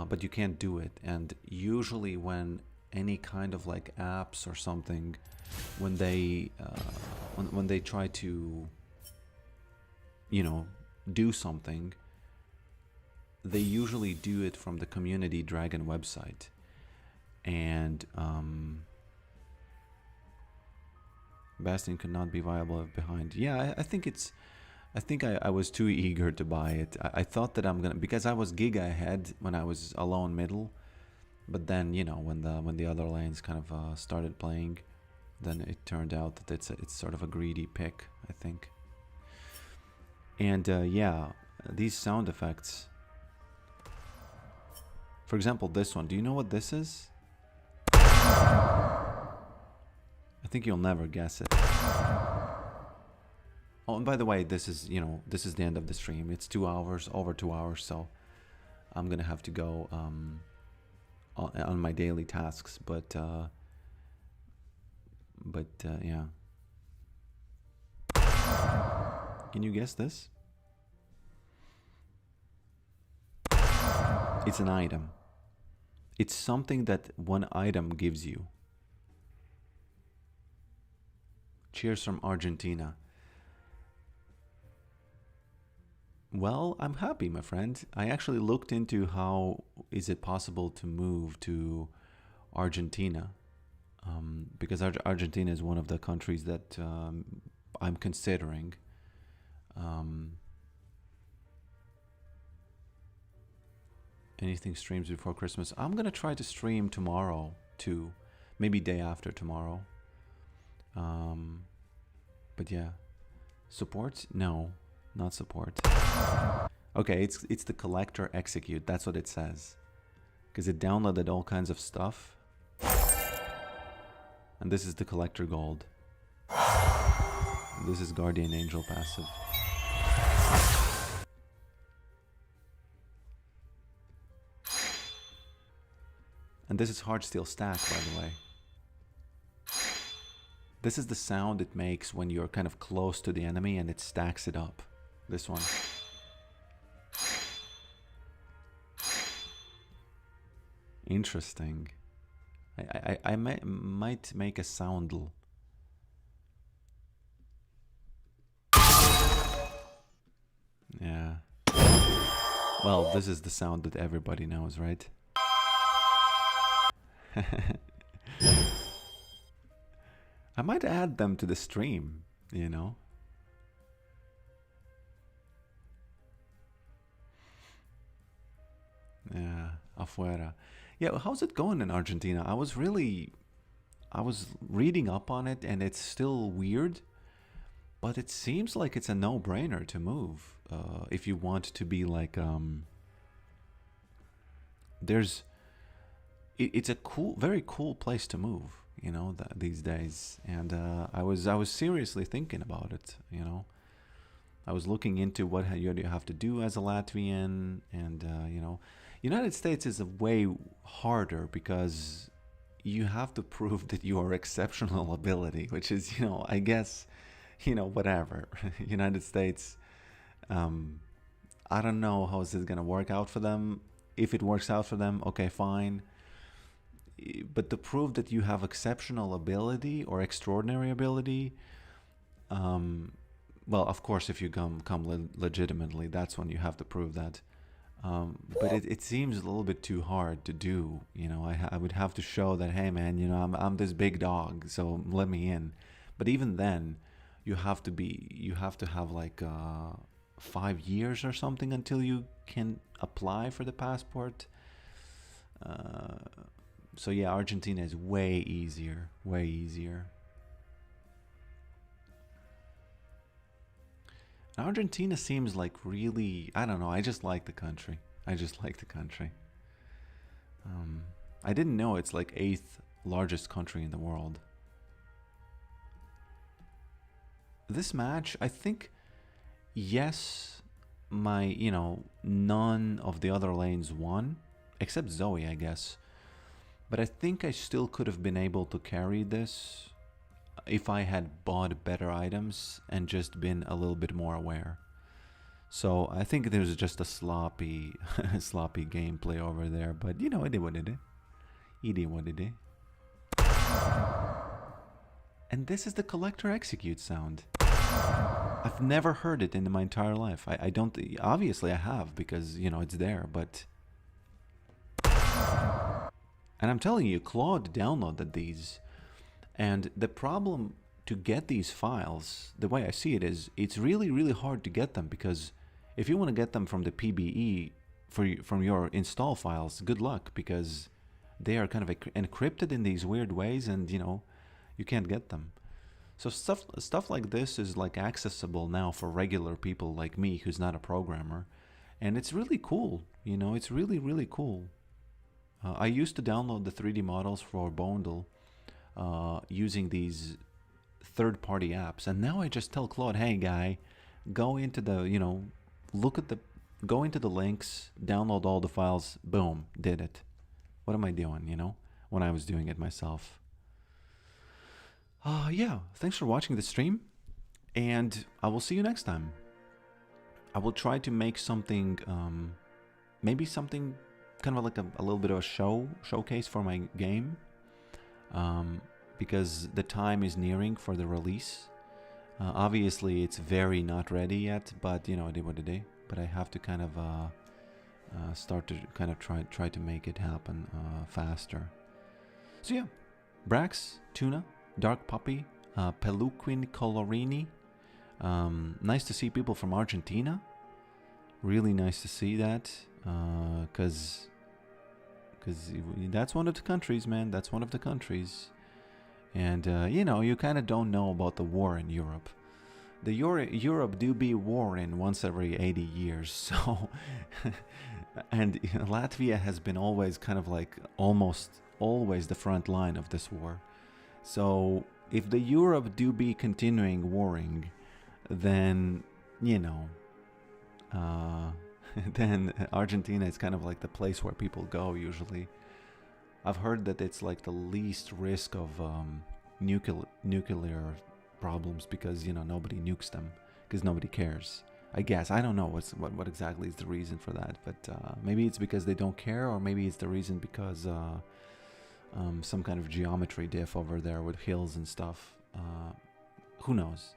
but you can't do it. And usually when any kind of like apps or something, when they try to, you know, do something, they usually do it from the Community Dragon website. And Bastion could not be viable behind. Yeah, I think it's. I think I was too eager to buy it. I thought that I'm gonna, because I was giga ahead when I was alone middle, but then, you know, when the other lanes kind of started playing, then it turned out that it's sort of a greedy pick, I think. And yeah, these sound effects. For example, this one. Do you know what this is? I think you'll never guess it. Oh, and by the way, this is, you know, this is the end of the stream. It's 2 hours, over 2 hours, so I'm gonna have to go on my daily tasks. But yeah. Can you guess this? It's an item. It's something that one item gives you. Cheers from Argentina. Well, I'm happy, my friend. I actually looked into how is it possible to move to Argentina, because Argentina is one of the countries that I'm considering. Anything streams before Christmas? I'm gonna try to stream tomorrow too, maybe day after tomorrow. But yeah, support? No, not support. Okay, it's the collector execute. That's what it says, because it downloaded all kinds of stuff. And this is the collector gold. This is Guardian Angel passive. And this is Heartsteel stack, by the way. This is the sound it makes when you're kind of close to the enemy and it stacks it up. This one. Interesting. I might make a soundle. Yeah. Well, this is the sound that everybody knows, right? I might add them to the stream, you know? Yeah, afuera. Yeah, how's it going in Argentina? I was reading up on it, and it's still weird, but it seems like it's a no-brainer to move. If you want to be like, there's, it's a cool, very cool place to move, you know, these days. And I was seriously thinking about it, you know. I was looking into what you have to do as a Latvian, and you know, United States is a way harder because you have to prove that you are exceptional ability, which is, you know, I guess, you know, whatever. United States, um, I don't know how this is gonna work out for them. If it works out for them, okay, fine. But to prove that you have exceptional ability or extraordinary ability, um, well, of course, if you come legitimately, that's when you have to prove that. But it seems a little bit too hard to do. You know, I would have to show that, hey, man, you know, I'm this big dog, so let me in. But even then, you have to have like 5 years or something until you can apply for the passport. Uh, so yeah, Argentina is way easier, way easier. Argentina seems like really, I don't know, I just like the country. I just like the country. Um, I didn't know it's like eighth largest country in the world. This match, I think, yes, you know, none of the other lanes won, except Zoe, I guess. But I think I still could have been able to carry this if I had bought better items and just been a little bit more aware. So I think there's just a sloppy, sloppy gameplay over there. But you know, it is what it is. It is what it is. And this is the collector execute sound. I've never heard it in my entire life. I don't. Obviously, I have because you know it's there. But and I'm telling you, Claude downloaded these. And the problem to get these files, the way I see it is, it's really, really hard to get them because if you want to get them from the PBE from your install files, good luck because they are kind of encrypted in these weird ways, and you know you can't get them. So stuff like this is like accessible now for regular people like me who's not a programmer, and it's really cool. You know, it's really, really cool. I used to download the 3D models for Bondel using these third-party apps, and now I just tell Claude, hey guy, go into the, you know, go into the links, download all the files, boom, did it. What am I doing, you know, when I was doing it myself? Yeah, thanks for watching the stream, and I will see you next time. I will try to make something, maybe something kind of like a little bit of a showcase for my game. Because the time is nearing for the release. Obviously, it's very not ready yet, but you know, it is what it is. But I have to kind of start to kind of try to make it happen faster. So yeah, Brax, Tuna, Dark Puppy, Peluquin Colorini. Nice to see people from Argentina. Really nice to see that, because that's one of the countries, man. That's one of the countries. And, you know, you kind of don't know about the war in Europe. Europe do be warring once every 80 years, so... and you know, Latvia has been always kind of like almost always the front line of this war. So if the Europe do be continuing warring, then, you know... then Argentina is kind of like the place where people go usually. I've heard that it's like the least risk of nuclear problems because, you know, nobody nukes them because nobody cares. I guess I don't know what exactly is the reason for that, but maybe it's because they don't care, or maybe it's the reason because some kind of geometry diff over there with hills and stuff. Who knows?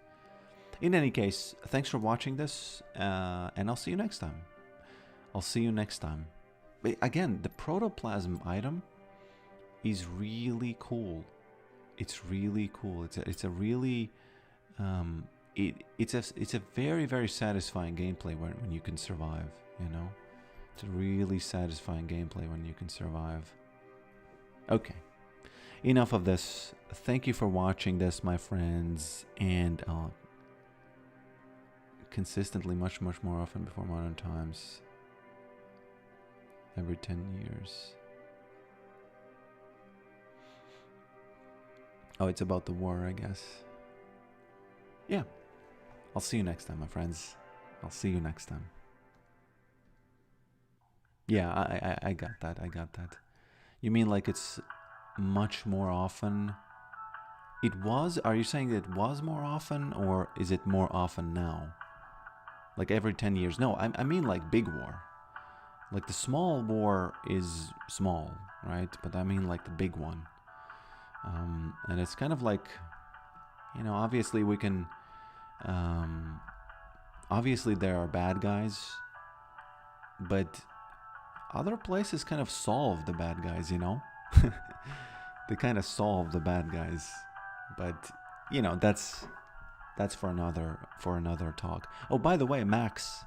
In any case, thanks for watching this, and I'll see you next time. I'll see you next time. But again, the protoplasm item is really cool. It's really cool. It's a really it's a very, very satisfying gameplay when you can survive, you know. It's really satisfying gameplay when you can survive. Okay. Enough of this. Thank you for watching this, my friends. And consistently much more often before modern times. Every 10 years. Oh, it's about the war, I guess. Yeah. I'll see you next time, my friends. I'll see you next time. Yeah, I got that. I got that. You mean like it's much more often? It was? Are you saying it was more often, or is it more often now? Like every 10 years? No, I mean like big war. Like the small war is small, right? But I mean like the big one. And it's kind of like, you know, obviously we can... obviously there are bad guys, but other places kind of solve the bad guys, you know? They kind of solve the bad guys. But, you know, that's for another talk. Oh, by the way, Max,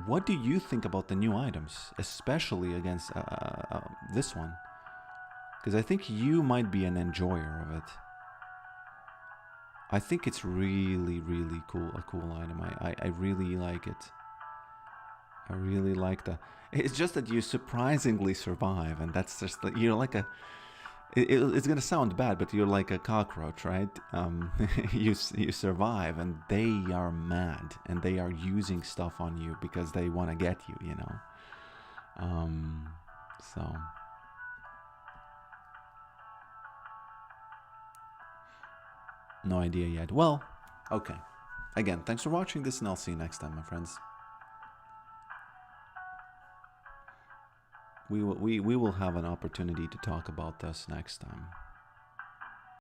what do you think about the new items, especially against this one? Because I think you might be an enjoyer of it. I think it's really cool, a cool item. I really like it. I really like the... It's just that you surprisingly survive, and that's just... You're like a... It's gonna sound bad, but you're like a cockroach, right? You survive, and they are mad, and they are using stuff on you because they want to get you, you know? So... No idea yet. Well, okay. Again, thanks for watching this, and I'll see you next time, my friends. We will have an opportunity to talk about this next time.